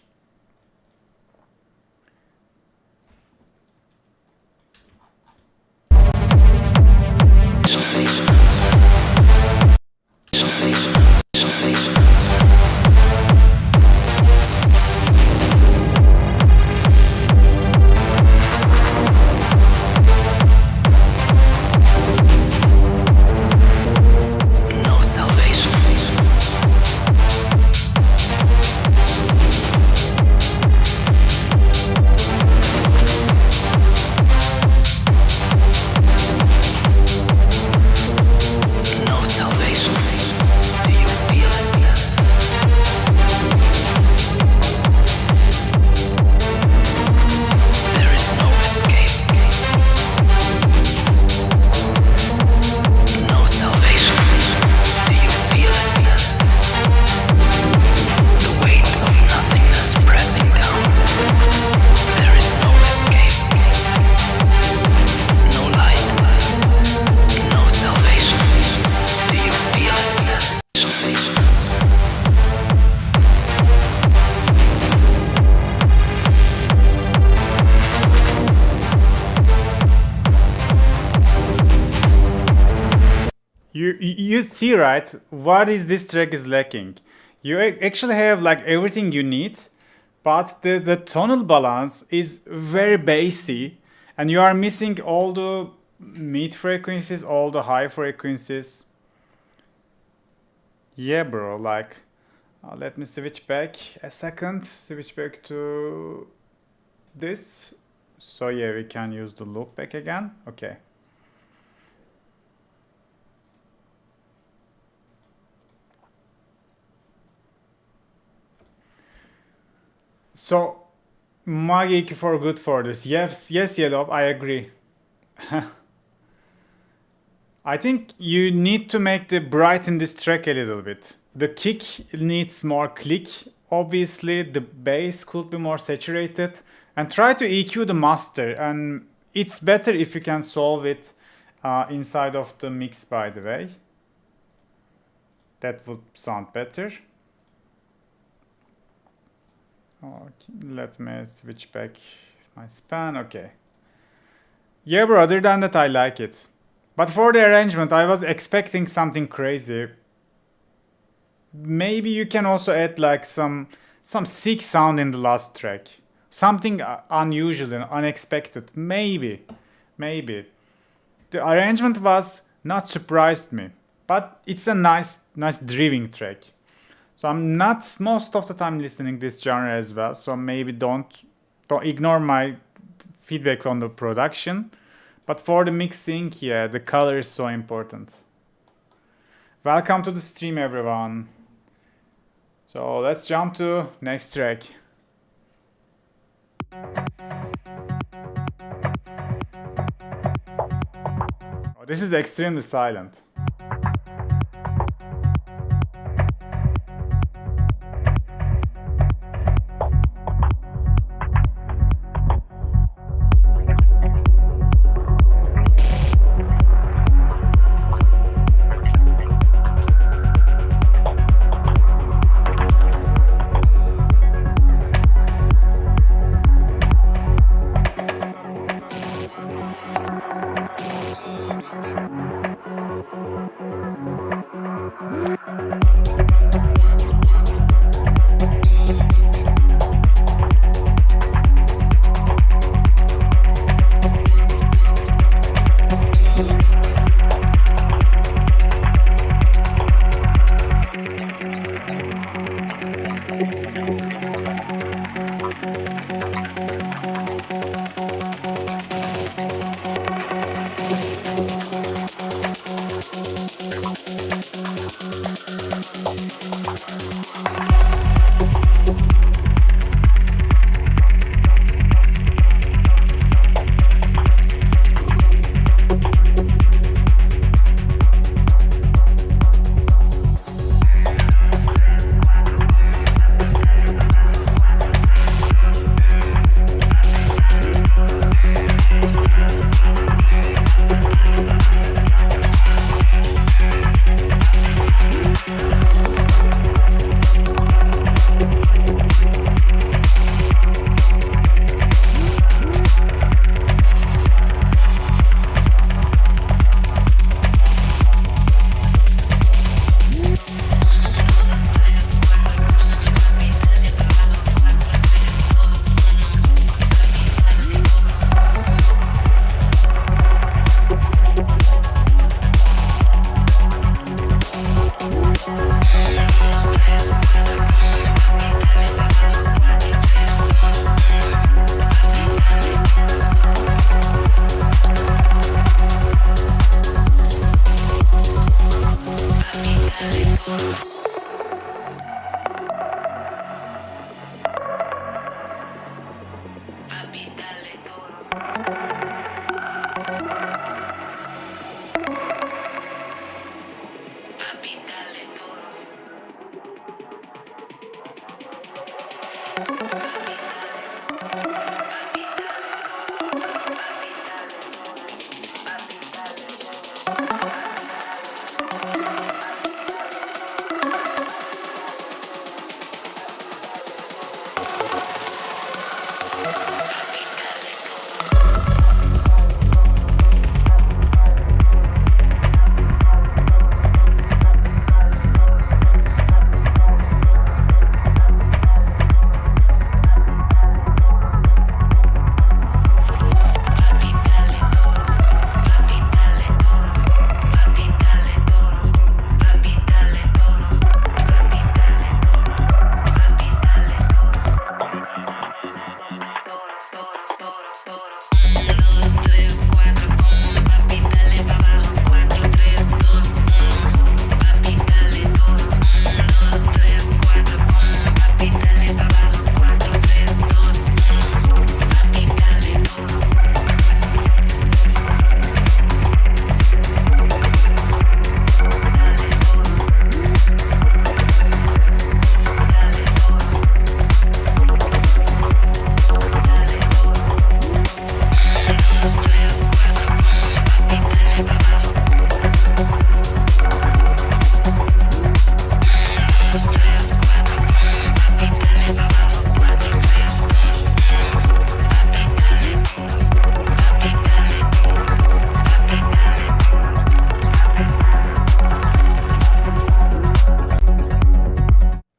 A: You see, right, what is this track is lacking. You actually have like everything you need, but the tonal balance is very bassy, and you are missing all the mid frequencies, all the high frequencies. Yeah, bro, like let me switch back a second, switch back to this. So yeah, we can use the loop back again. Okay. So, Magi for good for this. Yes, Yellow, I agree. I think you need to make the brighten this track a little bit. The kick needs more click. Obviously, the bass could be more saturated. And try to EQ the master. And it's better if you can solve it inside of the mix, by the way. That would sound better. Okay, let me switch back my span. Okay. Yeah, bro, other than that, I like it. But for the arrangement, I was expecting something crazy. Maybe you can also add like some sick sound in the last track. Something unusual and unexpected. Maybe. The arrangement was not surprised me. But it's a nice driving track. So I'm not most of the time listening this genre as well. So maybe don't ignore my feedback on the production. But for the mixing, yeah, the color is so important. Welcome to the stream, everyone. So let's jump to next track. This is extremely silent.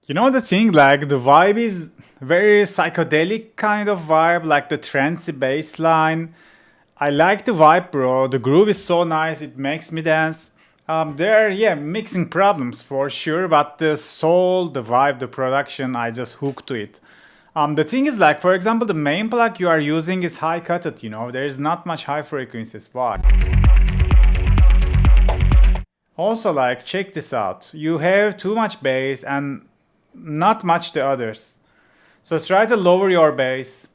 A: You know the thing, like the vibe is very psychedelic kind of vibe, like the trancy bass line. I like the vibe, bro. The groove is so nice, it makes me dance. There are, yeah, mixing problems for sure, but the soul, the vibe, the production, I just hooked to it. The thing is, like, for example, the main plug you are using is high cutted, you know, there is not much high frequencies. Why? Also, like, check this out. You have too much bass and not much the others. So try to lower your bass.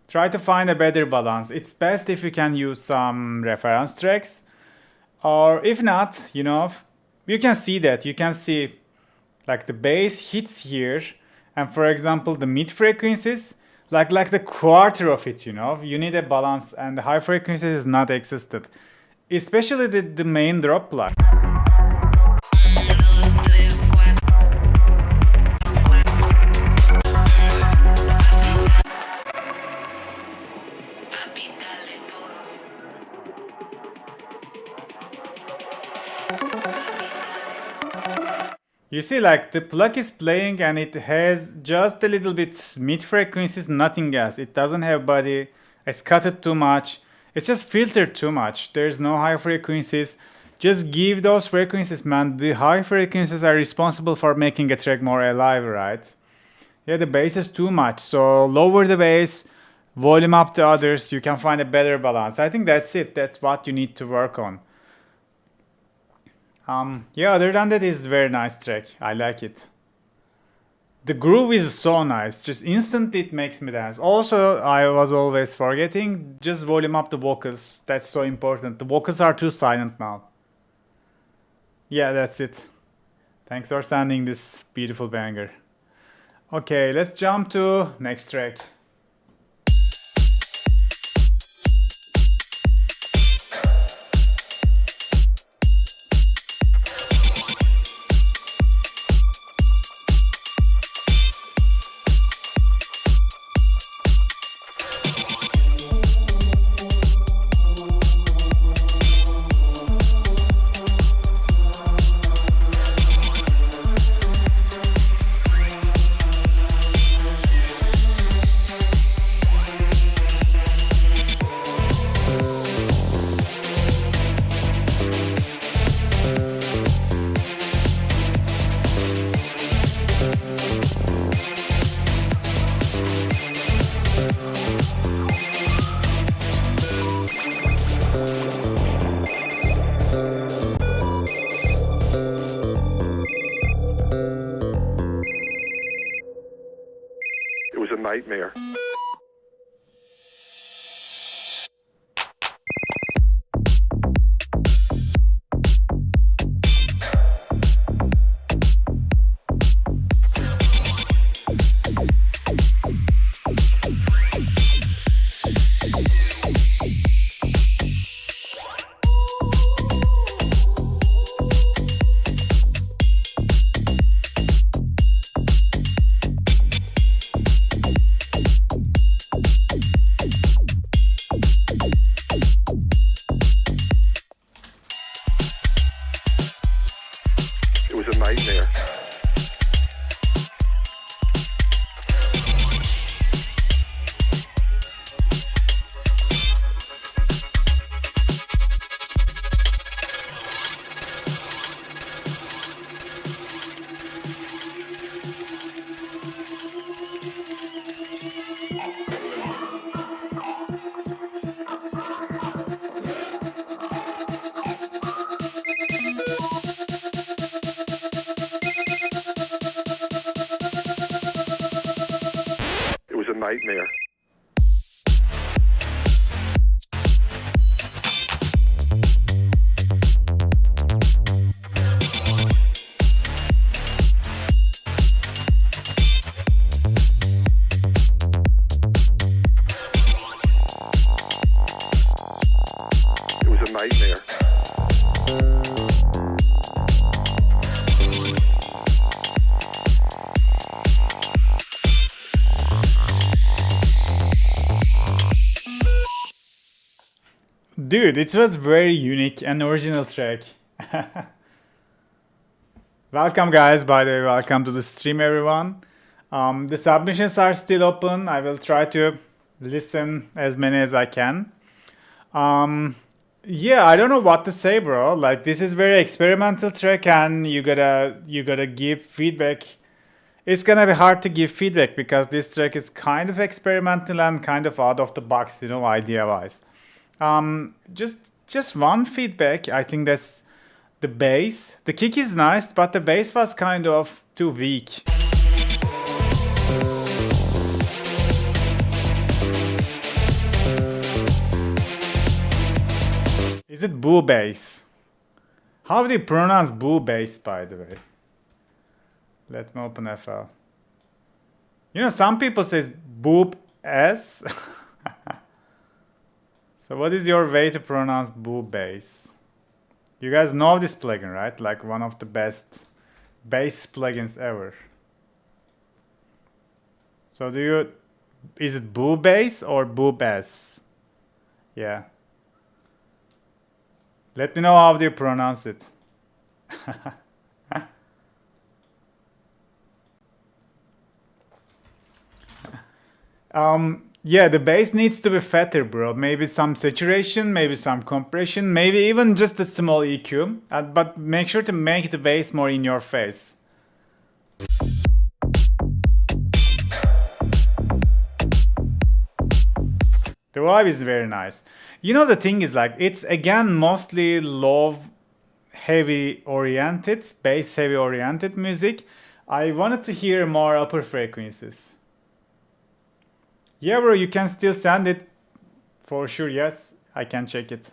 A: Try to find a better balance. It's best if you can use some reference tracks. Or if not, you know, you can see that. You can see like the bass hits here, and for example the mid frequencies, like the quarter of it, you know. You need a balance, and the high frequencies is not existed. Especially the main drop line. You see, like the plug is playing and it has just a little bit mid frequencies, nothing else. It doesn't have body, it's cutted too much, it's just filtered too much. There's no high frequencies. Just give those frequencies, man. The high frequencies are responsible for making a track more alive, right? Yeah, the bass is too much, so lower the bass, volume up the others, you can find a better balance. I think that's it, that's what you need to work on. Yeah, other than that, it's a very nice track. I like it. The groove is so nice. Just instantly it makes me dance. Also, I was always forgetting, just volume up the vocals. That's so important. The vocals are too silent now. Yeah, that's it. Thanks for sending this beautiful banger. Okay, let's jump to next track.
D: Nightmare. Nightmare. It was a nightmare.
A: Dude, it was very unique and original track. Welcome guys, by the way, welcome to the stream everyone. The submissions are still open. I will try to listen as many as I can. Yeah, I don't know what to say, bro. Like, this is very experimental track and you gotta give feedback. It's gonna be hard to give feedback because this track is kind of experimental and kind of out of the box, you know, idea-wise. Just one feedback, I think that's the bass. The kick is nice, but the bass was kind of too weak. Is it boo bass? How do you pronounce boo bass, by the way? Let me open FL. You know, some people say boop s. So what is your way to pronounce boo bass? You guys know this plugin, right? Like one of the best bass plugins ever. So is it boo bass or boo bass? Yeah. Let me know how do you pronounce it. Yeah, the bass needs to be fatter, bro. Maybe some saturation, maybe some compression, maybe even just a small EQ. But make sure to make the bass more in your face. The vibe is very nice. You know, the thing is like, it's again mostly low heavy oriented, bass heavy oriented music. I wanted to hear more upper frequencies. Yeah, bro, you can still send it for sure. Yes, I can check it.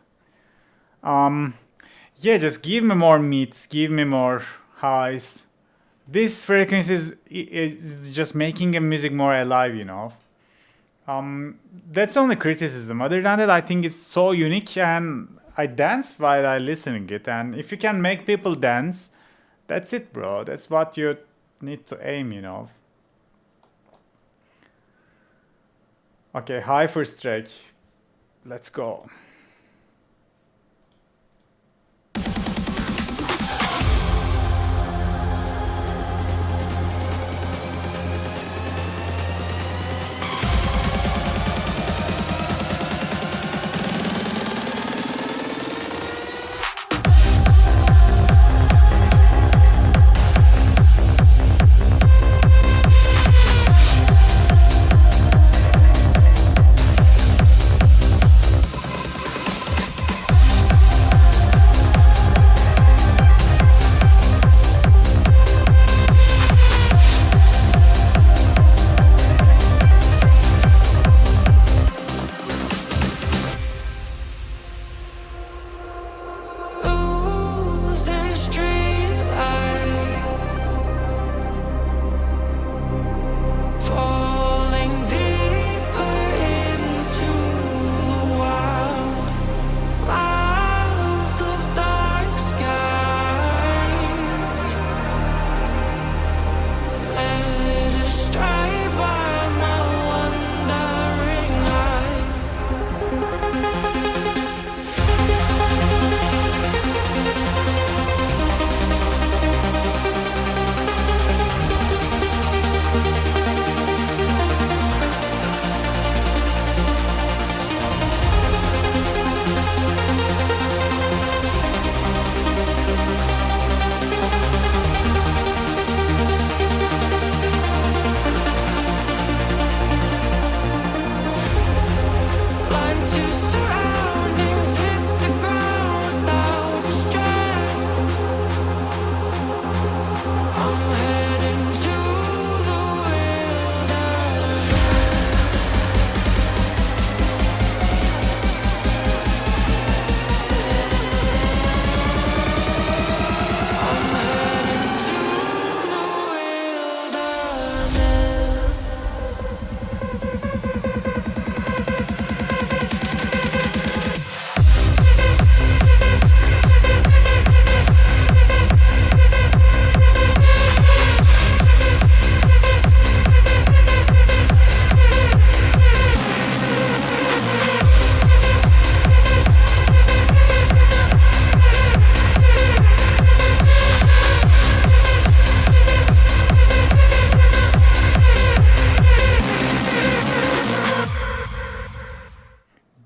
A: Yeah, just give me more mids, give me more highs. This frequency is just making the music more alive, you know. That's only criticism. Other than that, I think it's so unique, and I dance while I listening it. And if you can make people dance, that's it, bro. That's what you need to aim, you know. Okay, high first track. Let's go.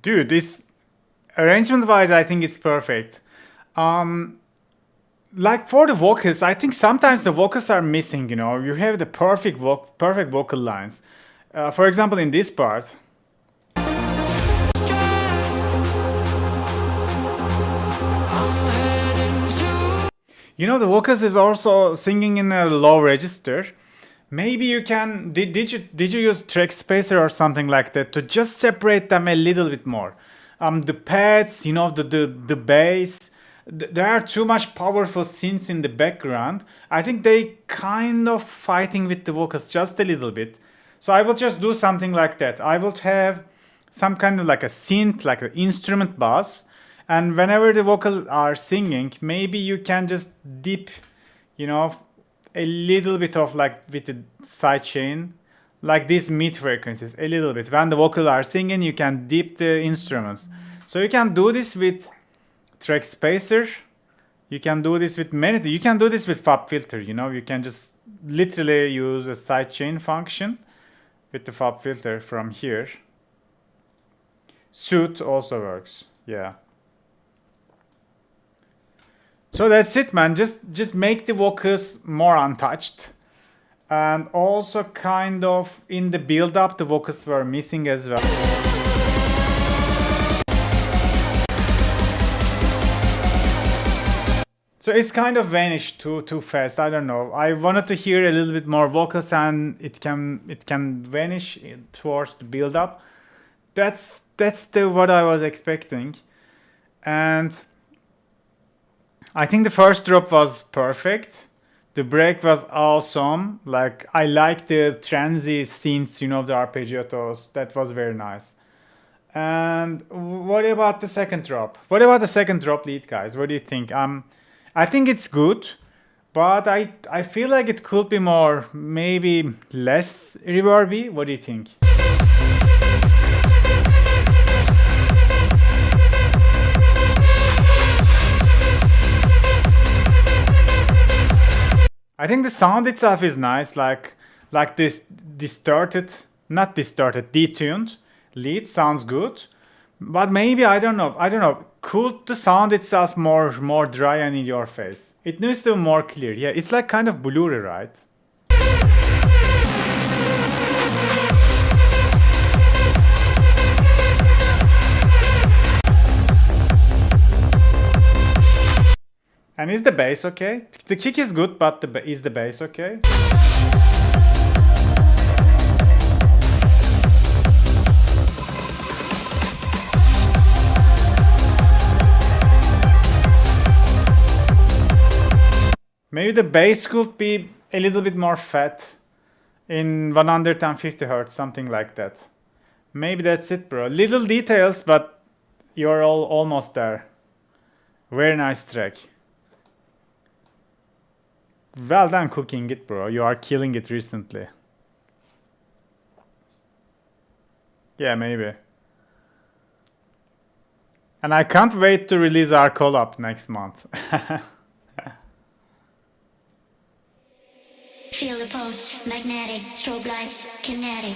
A: Dude, this arrangement wise, I think it's perfect. Like for the vocals, I think sometimes the vocals are missing, you know. You have the perfect vocal lines. For example, in this part. You know, the vocals is also singing in a low register. Maybe you can, did you use track spacer or something like that to just separate them a little bit more? The pads, you know, the bass, there are too much powerful synths in the background. I think they kind of fighting with the vocals just a little bit. So I will just do something like that. I will have some kind of like a synth, like an instrument bass. And whenever the vocals are singing, maybe you can just dip, you know, a little bit of like with the side chain, like these mid frequencies, a little bit. When the vocals are singing, you can dip the instruments. So you can do this with track spacer. You can do this with many. You can do this with FAB filter. You know, you can just literally use a sidechain function with the FAB filter from here. Suit also works. Yeah. So that's it, man. Just make the vocals more untouched, and also kind of in the build up, the vocals were missing as well. So it's kind of vanished too fast. I don't know. I wanted to hear a little bit more vocals, and it can vanish towards the build up. That's what I was expecting, and I think the first drop was perfect. The break was awesome. Like, I like the transy synths, you know, the arpeggiatos. That was very nice. And what about the second drop? What about the second drop lead, guys? What do you think? I think it's good, but I feel like it could be more, maybe less reverby. What do you think? I think the sound itself is nice, like this distorted, not distorted, detuned lead sounds good, but maybe I don't know. Could the sound itself more dry and in your face? It needs to be more clear. Yeah, it's like kind of blurry, right? And is the bass okay? The kick is good, but is the bass okay? Maybe the bass could be a little bit more fat in 150 Hz, something like that. Maybe that's it, bro. Little details, but you're almost there. Very nice track. Well done cooking it, bro. You are killing it recently. Yeah, maybe. And I can't wait to release our collab next month.
E: Feel the pulse, magnetic, strobe lights, kinetic.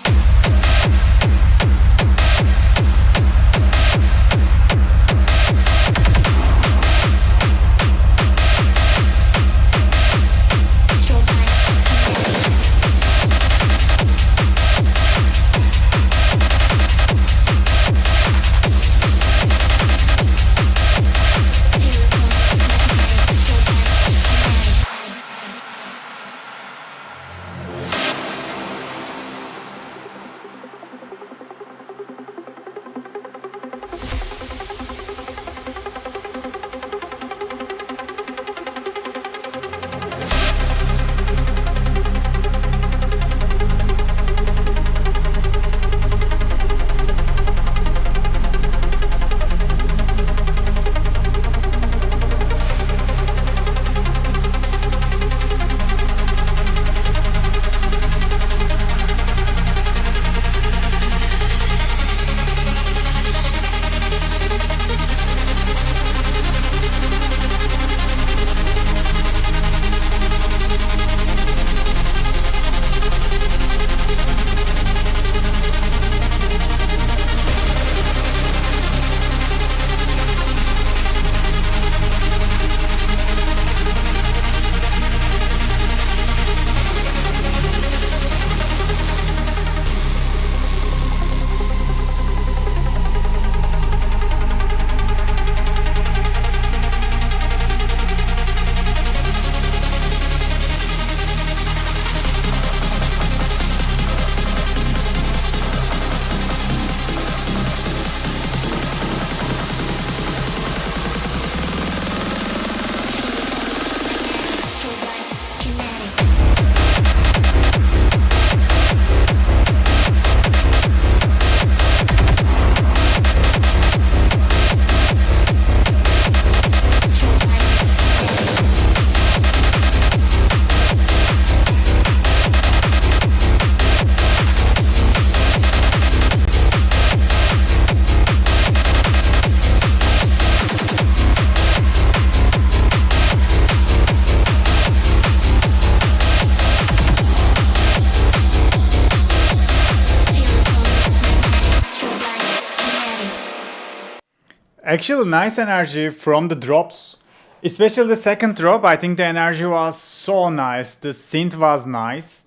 A: actually nice energy from the drops. Especially the second drop, I think the energy was so nice. The synth was nice.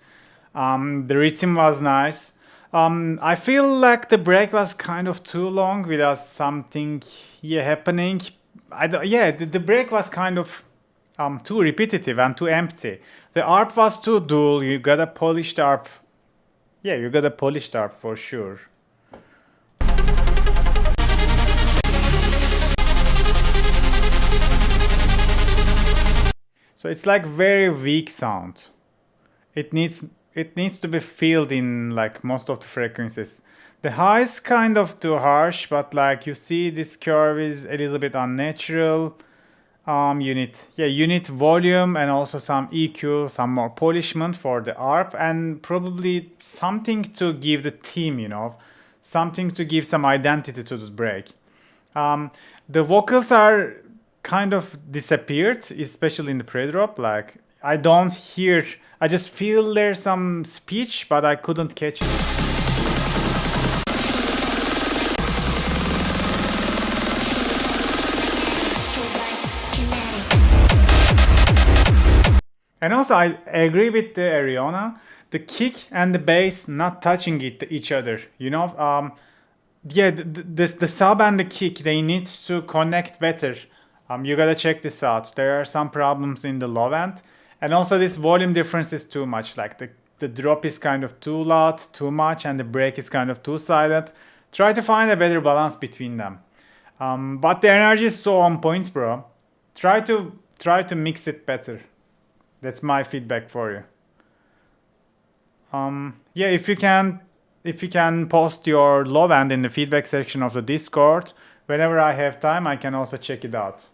A: The rhythm was nice. I feel like the break was kind of too long without something happening. The break was kind of too repetitive and too empty. The ARP was too dull. You gotta polish the ARP. Yeah, you gotta polish the ARP for sure. So it's like very weak sound. It needs to be filled in like most of the frequencies. The high is kind of too harsh, but like you see this curve is a little bit unnatural. You need volume and also some EQ, some more polishment for the ARP, and probably something to give the theme, something to give some identity to the break. The vocals are kind of disappeared, especially in the pre-drop. Like I just feel there's some speech, but I couldn't catch it. And also I agree with the Ariana, the kick and the bass not touching each other, the sub and the kick, they need to connect better. You gotta check this out. There are some problems in the low end, and also this volume difference is too much. Like the drop is kind of too loud, too much, and the break is kind of too silent. Try to find a better balance between them. But the energy is so on point, bro. Try to mix it better. That's my feedback for you. If you can post your low end in the feedback section of the Discord, whenever I have time, I can also check it out.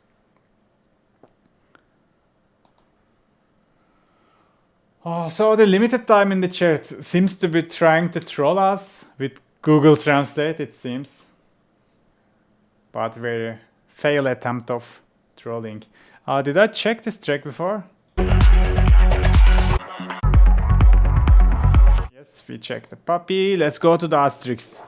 A: Oh, so the limited time in the chat seems to be trying to troll us with Google Translate, it seems. But very fail attempt of trolling. Did I check this track before? Yes, we checked the puppy. Let's go to the asterisks.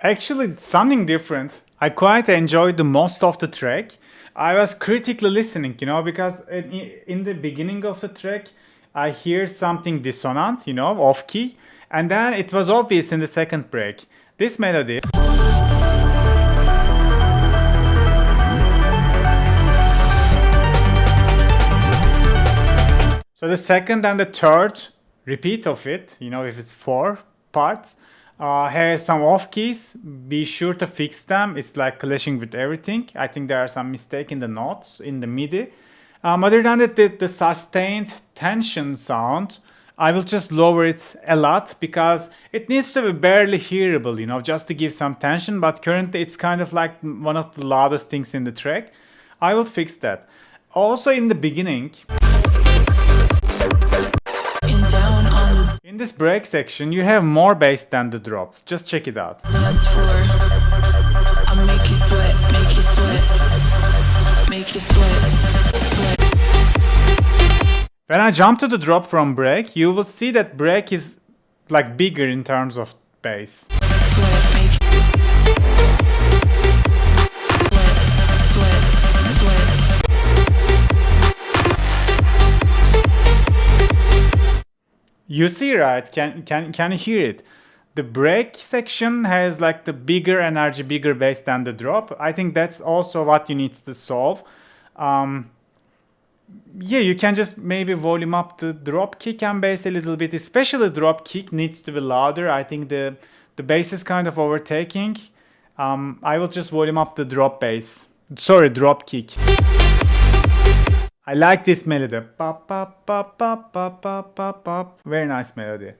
A: actually something different. I quite enjoyed the most of the track. I was critically listening, you know, because in the beginning of the track, I hear something dissonant, you know, off key, and then it was obvious in the second break. This melody. So the second and the third repeat of it, you know, if it's 4 parts, has some off keys. Be sure to fix them. It's like clashing with everything. I think there are some mistake in the notes in the MIDI. Other than that, the sustained tension sound, I will just lower it a lot because it needs to be barely hearable, you know, just to give some tension. But currently it's kind of like one of the loudest things in the track. I will fix that. Also in the beginning, in this break section, you have more bass than the drop. Just check it out.
C: Dance floor. I make you sweat, make you sweat, make you sweat.
A: When I jump to the drop from break, you will see that break is like bigger in terms of bass. You see, right? Can you hear it? The break section has like the bigger energy, bigger bass than the drop. I think that's also what you need to solve. Yeah, you can just maybe volume up the drop kick and bass a little bit. Especially drop kick needs to be louder. I think the bass is kind of overtaking. I will just volume up the drop bass. Sorry, drop kick. I like this melody. Pop, pop, pop, pop, pop, pop, pop, pop. Very nice melody.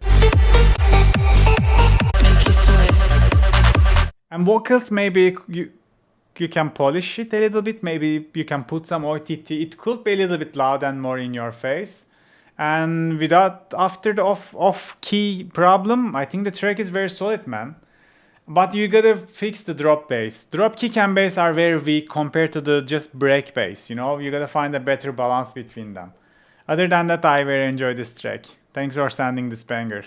A: And vocals, maybe you can polish it a little bit. Maybe you can put some OTT. It could be a little bit loud and more in your face. And without, after the off key problem, I think the track is very solid, man. But you gotta fix the drop bass. Drop kick and bass are very weak compared to the just break bass, you know? You gotta find a better balance between them. Other than that, I very enjoy this track. Thanks for sending this banger.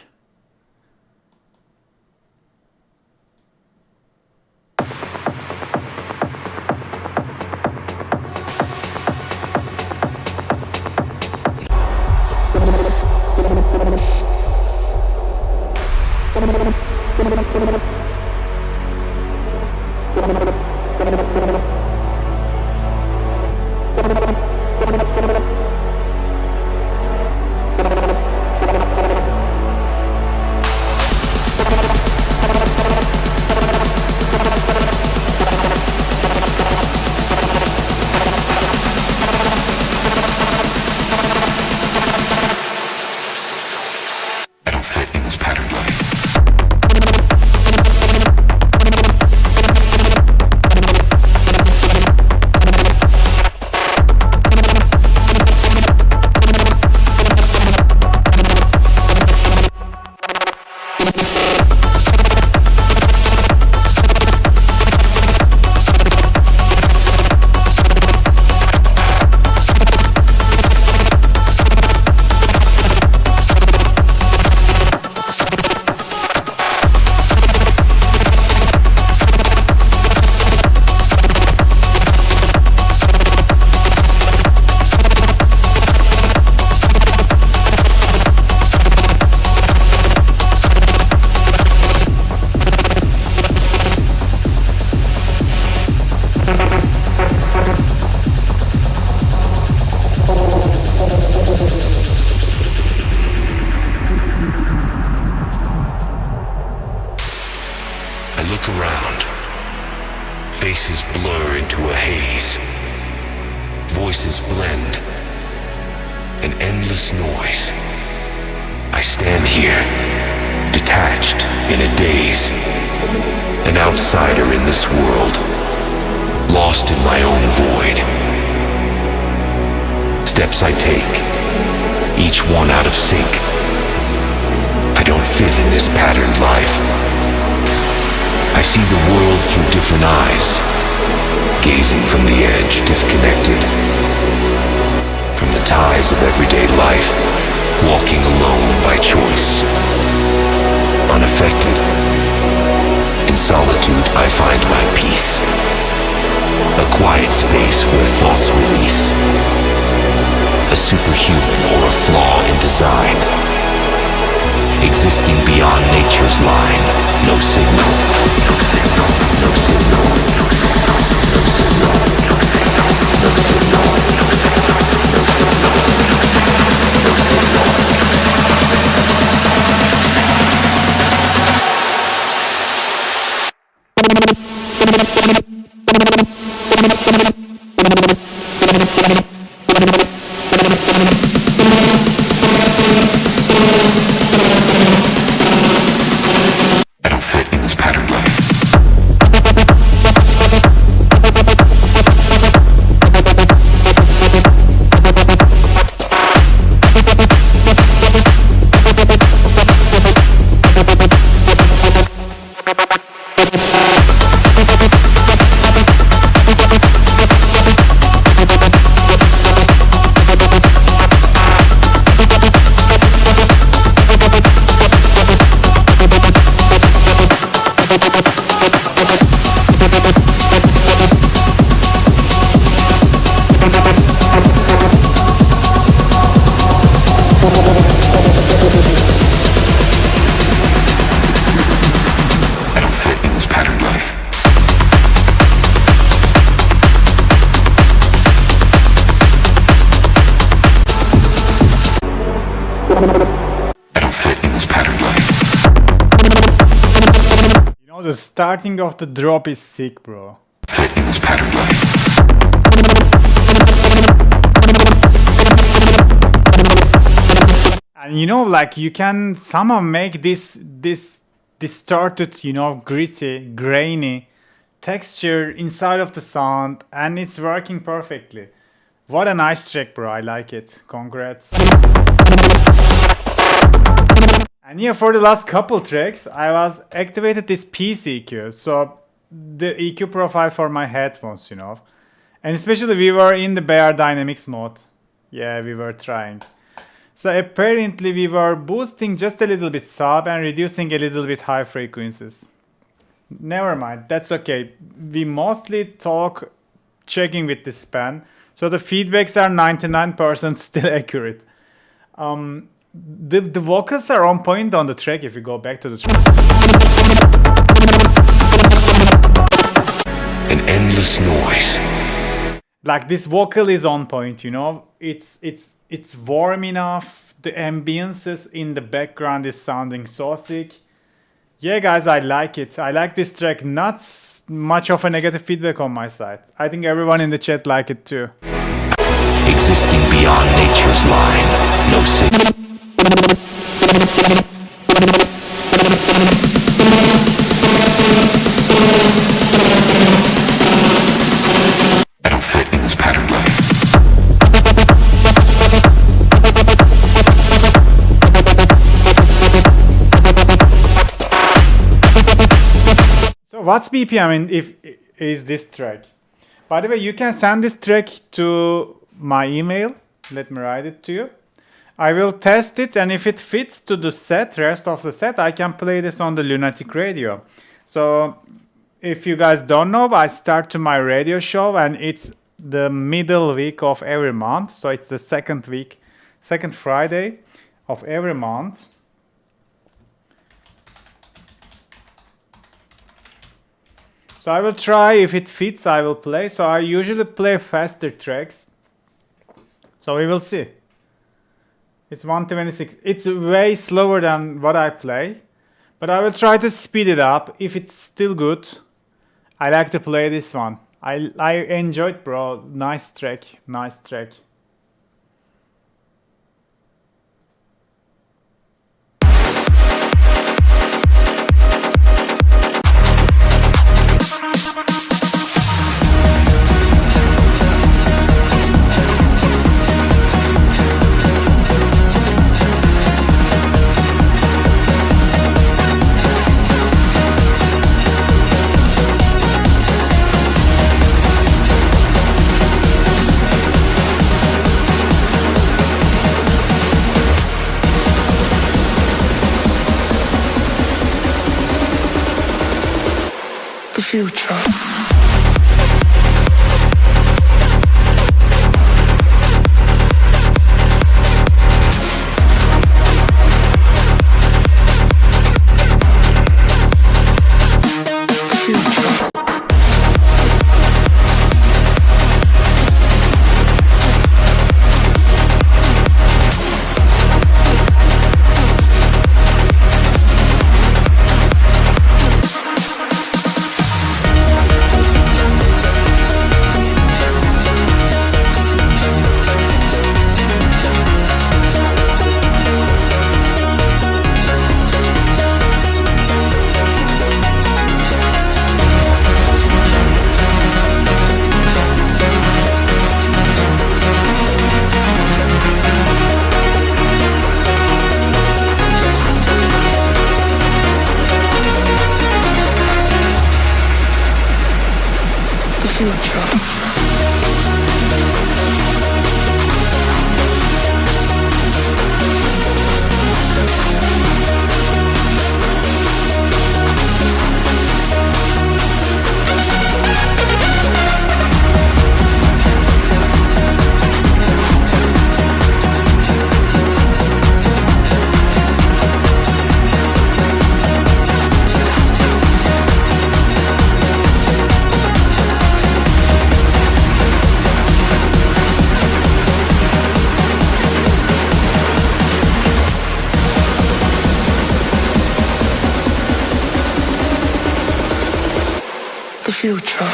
F: Faces blur into a haze. Voices blend. An endless noise. I stand here, detached in a daze. An outsider in this world, lost in my own void. Steps I take, each one out of sync. I don't fit in this patterned life. I see the world through different eyes, gazing from the edge, disconnected from the ties of everyday life, walking alone by choice, unaffected, in solitude I find my peace. A quiet space where thoughts release. A superhuman or a flaw in design. Existing beyond nature's line. No signal. No signal. No signal. No signal. No signal. No signal. No signal. I don't fit in this patterned life.
A: The starting of the drop is sick, bro.
F: Fit in this patterned life.
A: And you know, like you can somehow make this distorted, you know, gritty, grainy texture inside of the sound, and it's working perfectly. What a nice track, bro. I like it. Congrats. And yeah, for the last couple tracks, I was activated this PC EQ, so the EQ profile for my headphones, you know. And especially we were in the Bear Dynamics mode. Yeah, we were trying. So apparently we were boosting just a little bit sub and reducing a little bit high frequencies. Never mind, that's okay. We mostly talk checking with the span, so the feedbacks are 99% still accurate. The vocals are on point on the track if you go back to the track.
F: An endless noise.
A: Like this vocal is on point, you know. It's warm enough. The ambiences in the background is sounding so sick. Yeah, guys, I like it. I like this track. Not much of a negative feedback on my side. I think everyone in the chat like it too.
F: Existing beyond nature's line. No signal. I don't fit in this patterned life.
A: So what's BPM if is this track? By the way, you can send this track to my email. Let me write it to you. I will test it, and if it fits to the rest of the set, I can play this on the Lunatic Radio. So if you guys don't know, I start to my radio show, and it's the middle week of every month. So it's the second Friday of every month. So I will try, if it fits, I will play. So I usually play faster tracks. So we will see. It's 126. It's way slower than what I play. But I will try to speed it up. If it's still good, I like to play this one. I enjoyed, bro. Nice track. Nice track.
C: future. The future.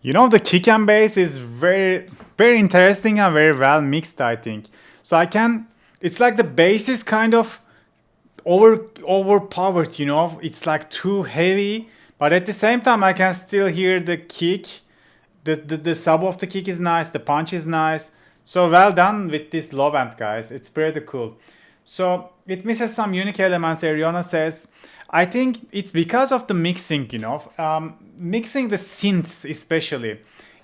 A: You know, the kick and bass is very interesting and very well mixed, I think. So it's like the bass is kind of overpowered, you know, it's like too heavy, but at the same time I can still hear the kick. The sub of the kick is nice, the punch is nice. So well done with this low end, guys. It's pretty cool. So it misses some unique elements. Ariana says, I think it's because of the mixing, you know, mixing the synths especially.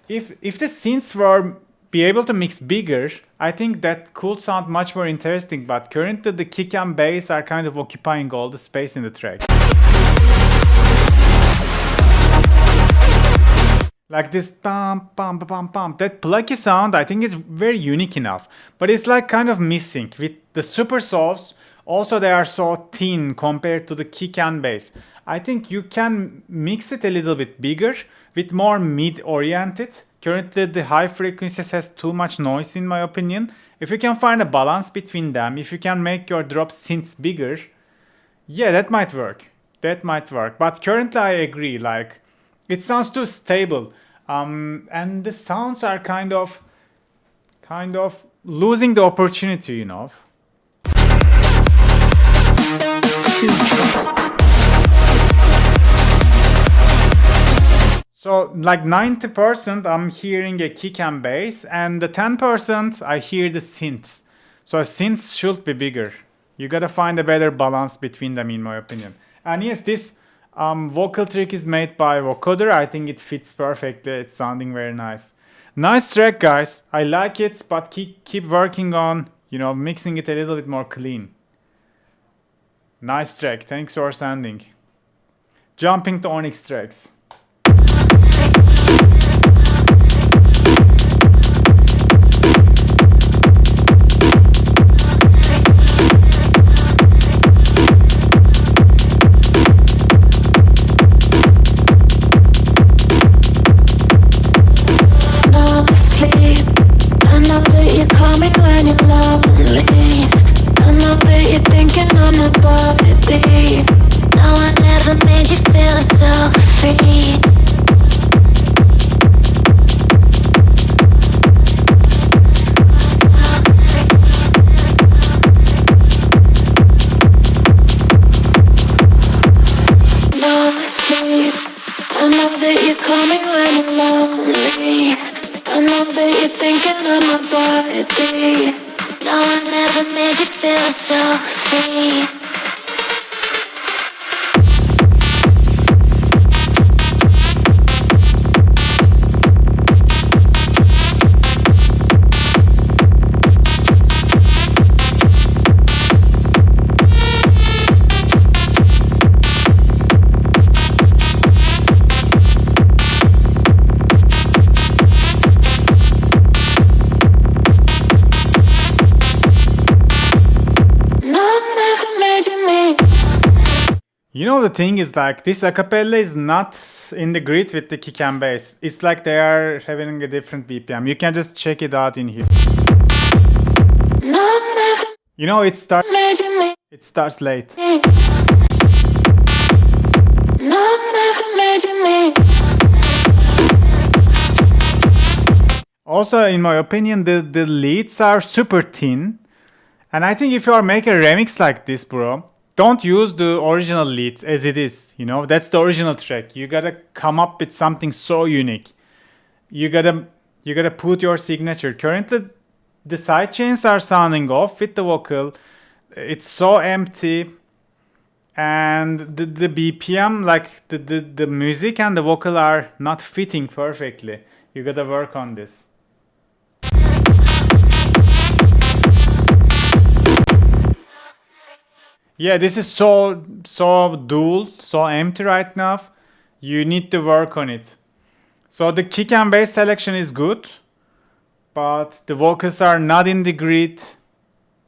A: If the synths were be able to mix bigger, I think that could sound much more interesting. But currently the kick and bass are kind of occupying all the space in the track. Like this bum bum bum bum. That plucky sound I think is very unique enough. But it's like kind of missing. With the super softs, also they are so thin compared to the kick and bass. I think you can mix it a little bit bigger with more mid-oriented. Currently the high frequencies has too much noise in my opinion. If you can find a balance between them, if you can make your drop synths bigger, yeah, that might work. That might work. But currently I agree, like it sounds too stable. And the sounds are kind of losing the opportunity, you know. So like 90% I'm hearing a kick and bass, and the 10% I hear the synths. So synths should be bigger. You gotta find a better balance between them in my opinion. And yes, this vocal trick is made by vocoder. I think it fits perfectly. It's sounding very nice. Nice track, guys. I like it, but keep working on, you know, mixing it a little bit more clean. Nice track. Thanks for sending. Jumping to Onyx tracks.
C: I know that you're coming when you're lonely. I know that you're thinking I'm the body.
E: No one ever made you feel so free. No one ever made you feel so free.
A: You know, the thing is, like, this acapella is not in the grid with the kick and bass. It's like they are having a different BPM. You can just check it out in here. You know, it starts late. Also, in my opinion, the leads are super thin. And I think if you are making a remix like this, bro, don't use the original leads as it is. You know, that's the original track. You gotta come up with something so unique. You gotta put your signature. Currently, the sidechains are sounding off with the vocal. It's so empty. And the BPM, like the music and the vocal are not fitting perfectly. You gotta work on this. Yeah, this is so dual, so empty right now. You need to work on it. So the kick and bass selection is good, but the vocals are not in the grid.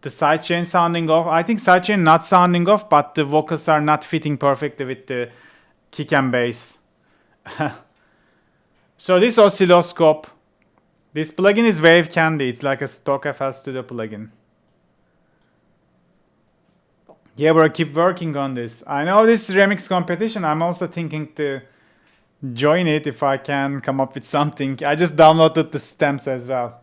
A: The sidechain sounding off. I think sidechain not sounding off, but the vocals are not fitting perfectly with the kick and bass. So this oscilloscope, this plugin is Wave Candy. It's like a stock FL Studio plugin. Yeah, bro, keep working on this. I know this remix competition. I'm also thinking to join it if I can come up with something. I just downloaded the stems as well.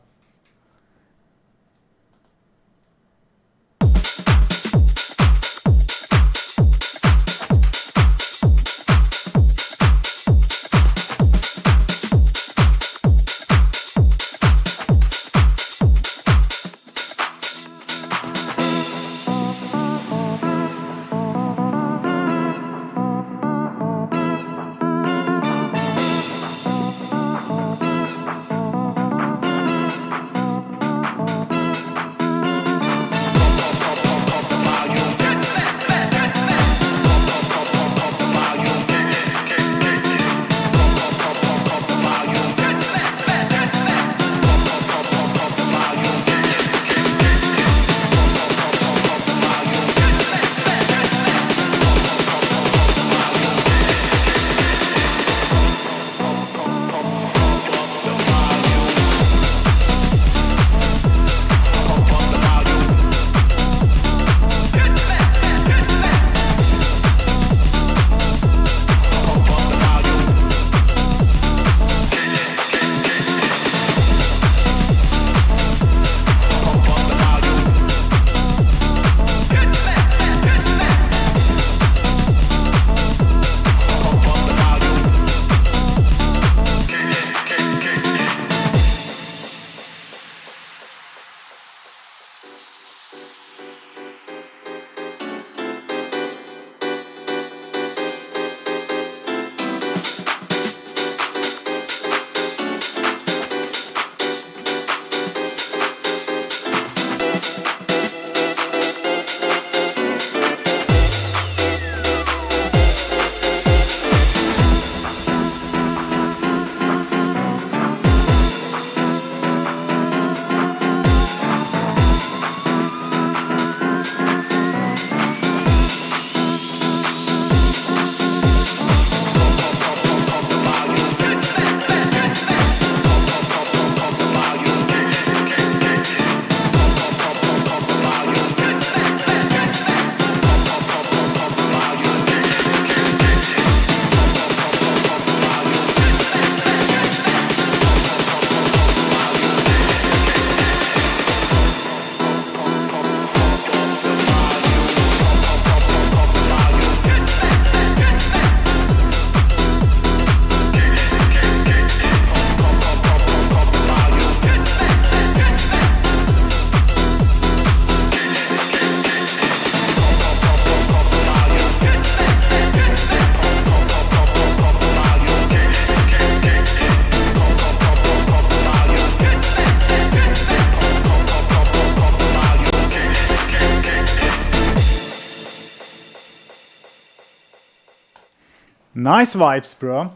A: Nice vibes, bro.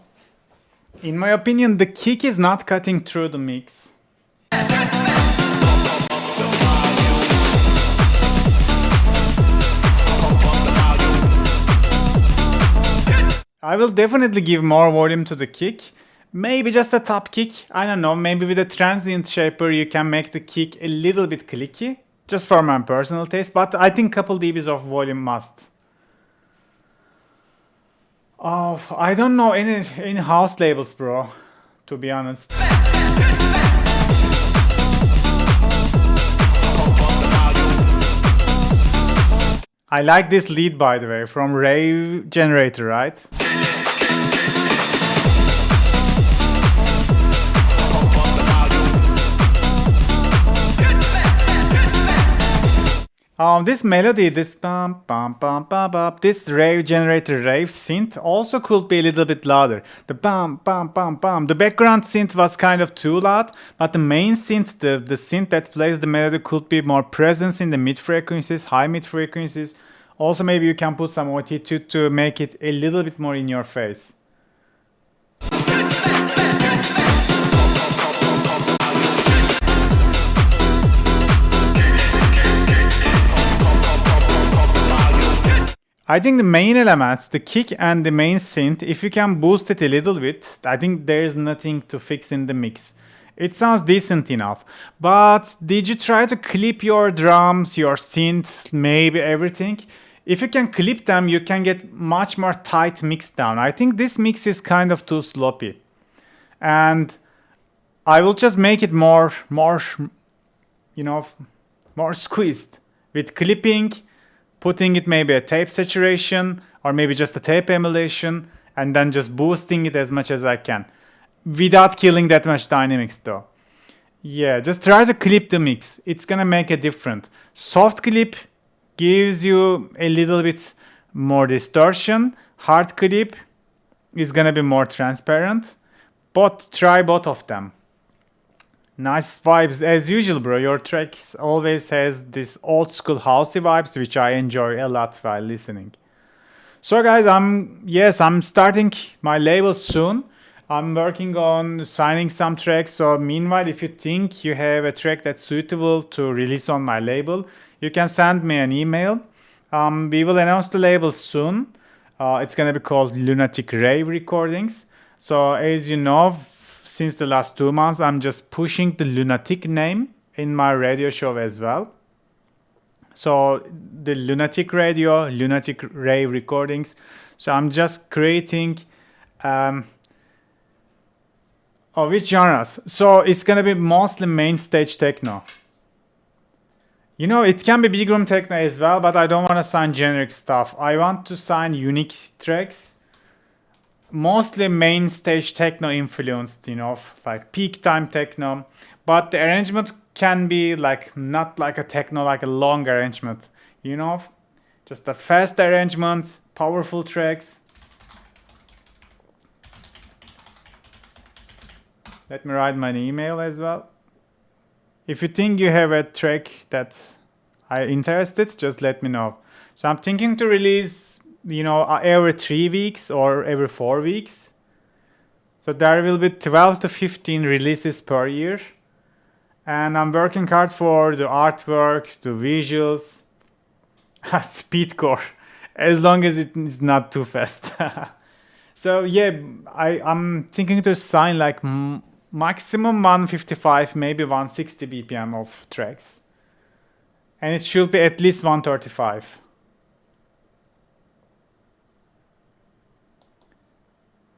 A: In my opinion, the kick is not cutting through the mix. I will definitely give more volume to the kick. Maybe just a top kick. I don't know. Maybe with a transient shaper you can make the kick a little bit clicky. Just for my personal taste. But I think couple dBs of volume must. Oh, I don't know any house labels, bro. To be honest. I like this lead, by the way, from Rave Generator, right? This melody, this bum bum bum bum bum, this Rave Generator Rave synth also could be a little bit louder. The bum bum bum bum. The background synth was kind of too loud, but the main synth, the synth that plays the melody, could be more presence in the mid frequencies, high mid frequencies. Also, maybe you can put some OT2 to make it a little bit more in your face. I think the main elements, the kick and the main synth, if you can boost it a little bit, I think there is nothing to fix in the mix. It sounds decent enough. But did you try to clip your drums, your synth, maybe everything? If you can clip them, you can get much more tight mix down. I think this mix is kind of too sloppy. And I will just make it more squeezed with clipping, putting it maybe a tape saturation or maybe just a tape emulation, and then just boosting it as much as I can without killing that much dynamics though. Yeah, just try to clip the mix. It's gonna make a difference. Soft clip gives you a little bit more distortion. Hard clip is gonna be more transparent. But try both of them. Nice vibes as usual, bro. Your tracks always has this old school housey vibes, which I enjoy a lot while listening. So guys, I'm starting my label soon. I'm working on signing some tracks. So meanwhile, if you think you have a track that's suitable to release on my label, you can send me an email. We will announce the label soon. It's gonna be called Lunatic Rave Recordings. So as you know, since the last 2 months, I'm just pushing the Lunatic name in my radio show as well. So the Lunatic Radio, Lunatic Rave Recordings. So I'm just creating which genres? So it's gonna be mostly main stage techno. You know, it can be big room techno as well, but I don't want to sign generic stuff. I want to sign unique tracks. Mostly main stage techno influenced, like peak time techno. But the arrangement can be like, not like a techno, like a long arrangement, just a fast arrangement, powerful tracks. Let me write my email as well. If you think you have a track that I'm interested, just let me know. So I'm thinking to release every 3 weeks or every 4 weeks. So there will be 12 to 15 releases per year. And I'm working hard for the artwork, the visuals, speedcore, as long as it is not too fast. So yeah, I'm thinking to sign like maximum 155, maybe 160 BPM of tracks. And it should be at least 135.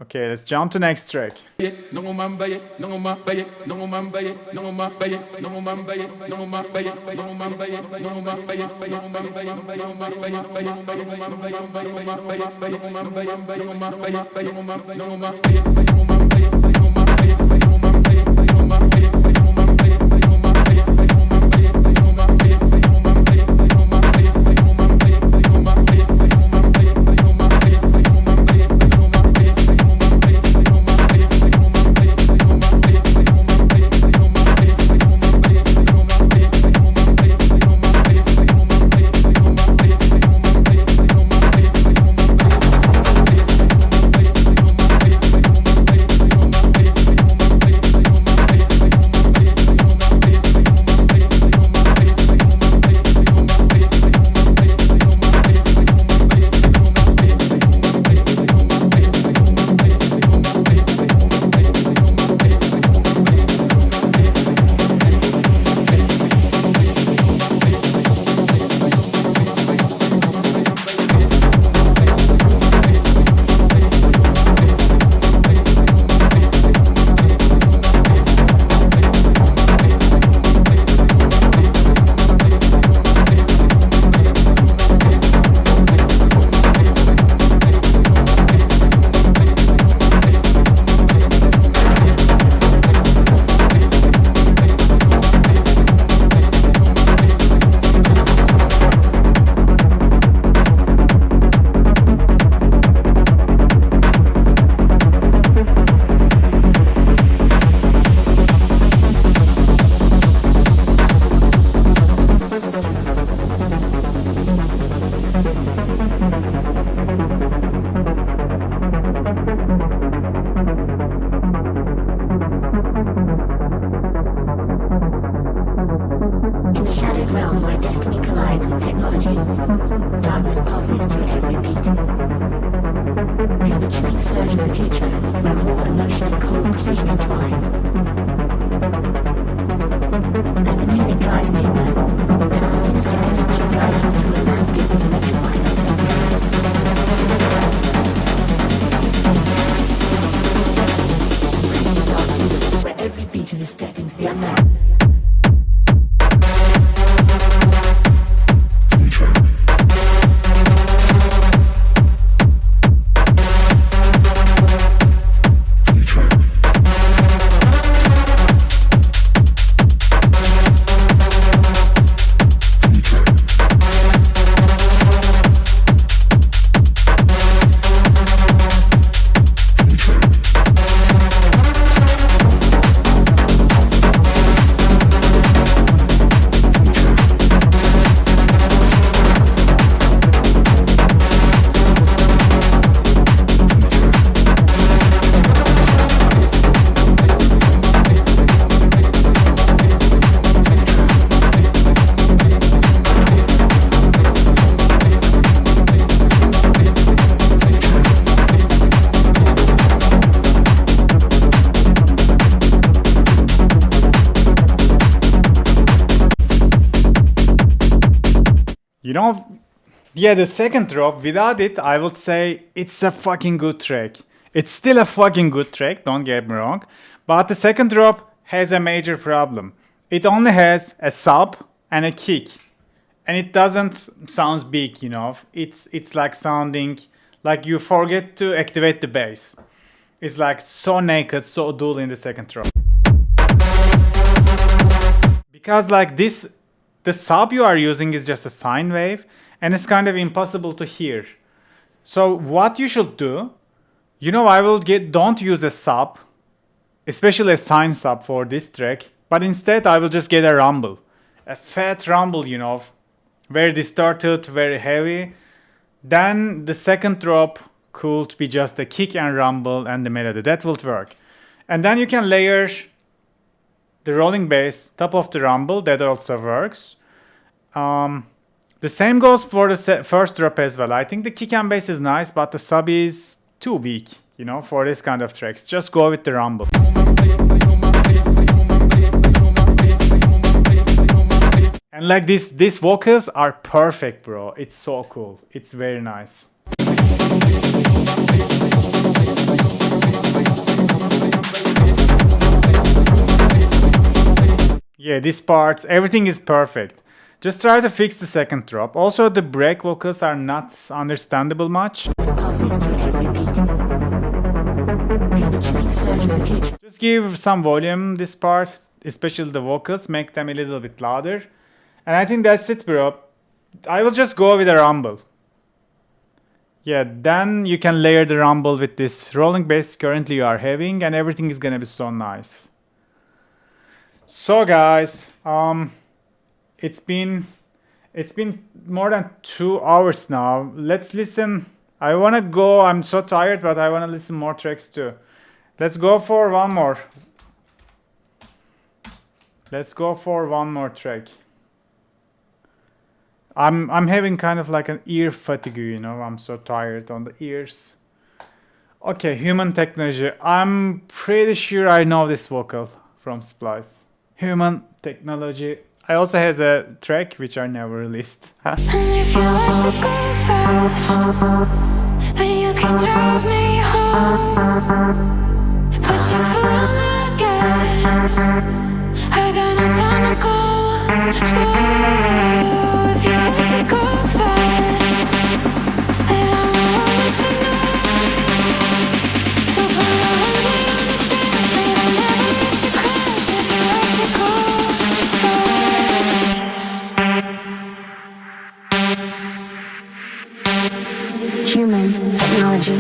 A: Okay, let's jump to next track.
G: realm where destiny collides with technology. Darkness pulses through every beat. Feel the chilling surge of the future, where raw emotion and cold precision entwine. As the music drives timber, let the sinister energy guide you through a landscape of electrifying uncertainty. Where every beat is a step into the unknown.
A: You know, yeah, the second drop, without it, I would say it's a fucking good track. It's still a fucking good track, don't get me wrong. But the second drop has a major problem. It only has a sub and a kick. And it doesn't sound big, you know. It's like sounding like you forget to activate the bass. It's like so naked, so dull in the second drop. Because like this, the sub you are using is just a sine wave and it's kind of impossible to hear. So what you should do, you know, don't use a sub, especially a sine sub for this track, but instead I will just get a rumble. A fat rumble, you know, very distorted, very heavy. Then the second drop could be just a kick and rumble and the melody. That will work. And then you can layer the rolling bass top of the rumble. That also works. The same goes for the first drop as well. I think the kick and bass is nice, but the sub is too weak, you know, for this kind of tracks. Just go with the rumble. And like these vocals are perfect, bro. It's so cool. It's very nice. Yeah, these parts, everything is perfect. Just try to fix the second drop. Also, the break vocals are not understandable much. Just give some volume this part, especially the vocals, make them a little bit louder. And I think that's it, bro. I will just go with a rumble. Yeah, then you can layer the rumble with this rolling bass currently you are having, and everything is gonna be so nice. So guys, it's been more than 2 hours now. Let's listen. I wanna go. I'm so tired, but I wanna listen more tracks too. Let's go for one more. Let's go for one more track. I'm having kind of like an ear fatigue, you know. I'm so tired on the ears. Okay, Human Technology. I'm pretty sure I know this vocal from Splice. Human Technology. I also has a track which I never released.
C: And if you want to go fast, then you can drive me home. Put your foot on the gas. I got no time to go slow. If you want to go fast, then I'm the one that you know. So put your hands on the dash, babe, I'll never let you crash. If you want to go fast. Human Technology.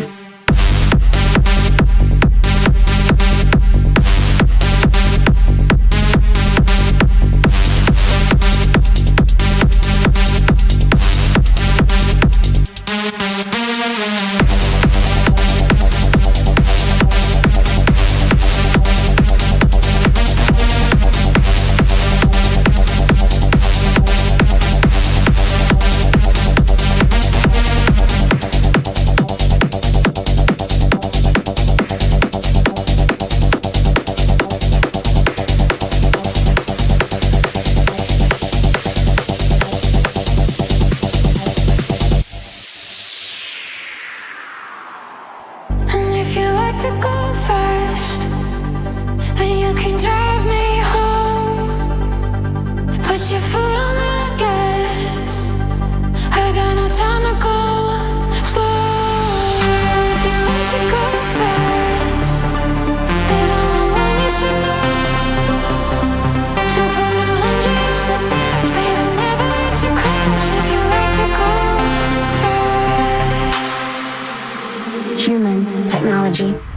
G: technology.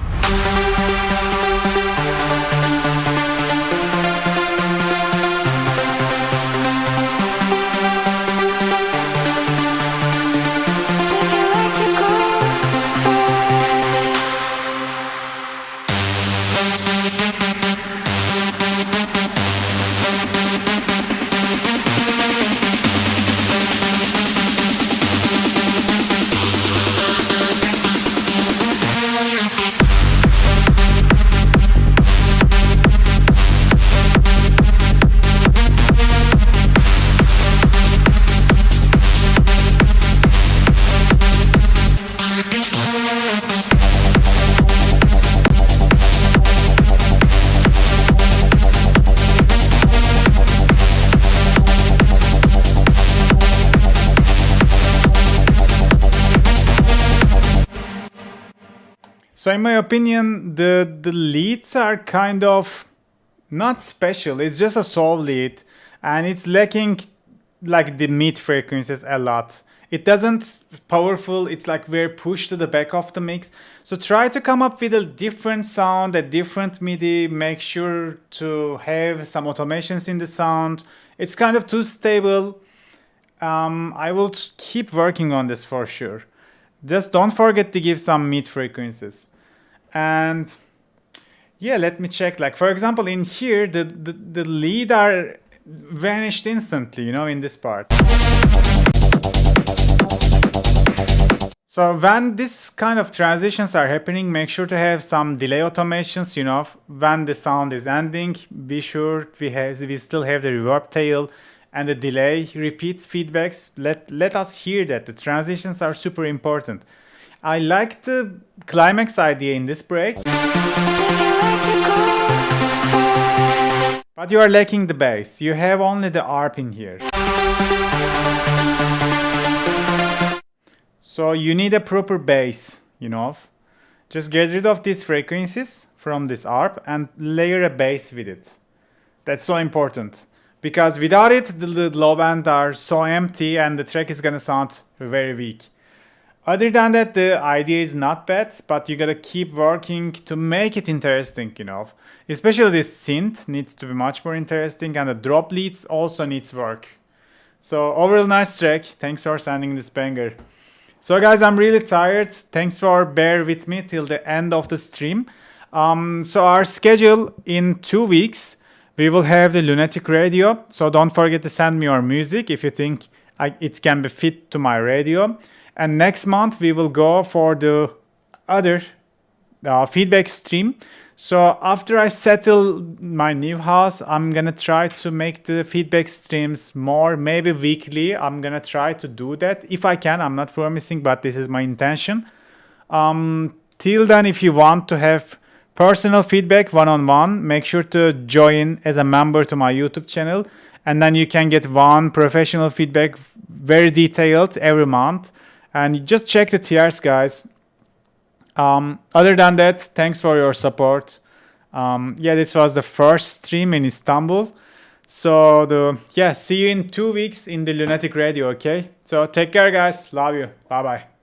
A: So in my opinion, the leads are kind of not special. It's just a soul lead, and it's lacking like the mid frequencies a lot. It doesn't powerful. It's like very pushed to the back of the mix. So try to come up with a different sound, a different MIDI. Make sure to have some automations in the sound. It's kind of too stable. I will keep working on this for sure. Just don't forget to give some mid frequencies. And yeah, let me check. Like for example, in here, the lead are vanished instantly, you know, in this part. So when this kind of transitions are happening, make sure to have some delay automations, you know, when the sound is ending, be sure we still have the reverb tail and the delay repeats feedbacks. Let us hear that. The transitions are super important. I like the climax idea in this break. But you are lacking the bass. You have only the ARP in here. So you need a proper bass, you know. Just get rid of these frequencies from this ARP and layer a bass with it. That's so important. Because without it, the low band are so empty and the track is gonna sound very weak. Other than that, the idea is not bad, but you gotta keep working to make it interesting, you know. Especially this synth needs to be much more interesting, and the drop leads also needs work. So overall nice track. Thanks for sending this banger. So guys, I'm really tired. Thanks for bear with me till the end of the stream. So our schedule in 2 weeks, we will have the Lunatic Radio. So don't forget to send me your music if you think it can be fit to my radio. And next month we will go for the other feedback stream. So after I settle my new house, I'm gonna try to make the feedback streams more, maybe weekly. I'm gonna try to do that if I can. I'm not promising, but this is my intention. Till then, if you want to have personal feedback one-on-one, make sure to join as a member to my YouTube channel, and then you can get one professional feedback, very detailed every month. And you just check the tiers, guys. Other than that, thanks for your support. Yeah, this was the first stream in Istanbul. So see you in 2 weeks in the Lunatic Radio, okay? So take care, guys. Love you. Bye-bye.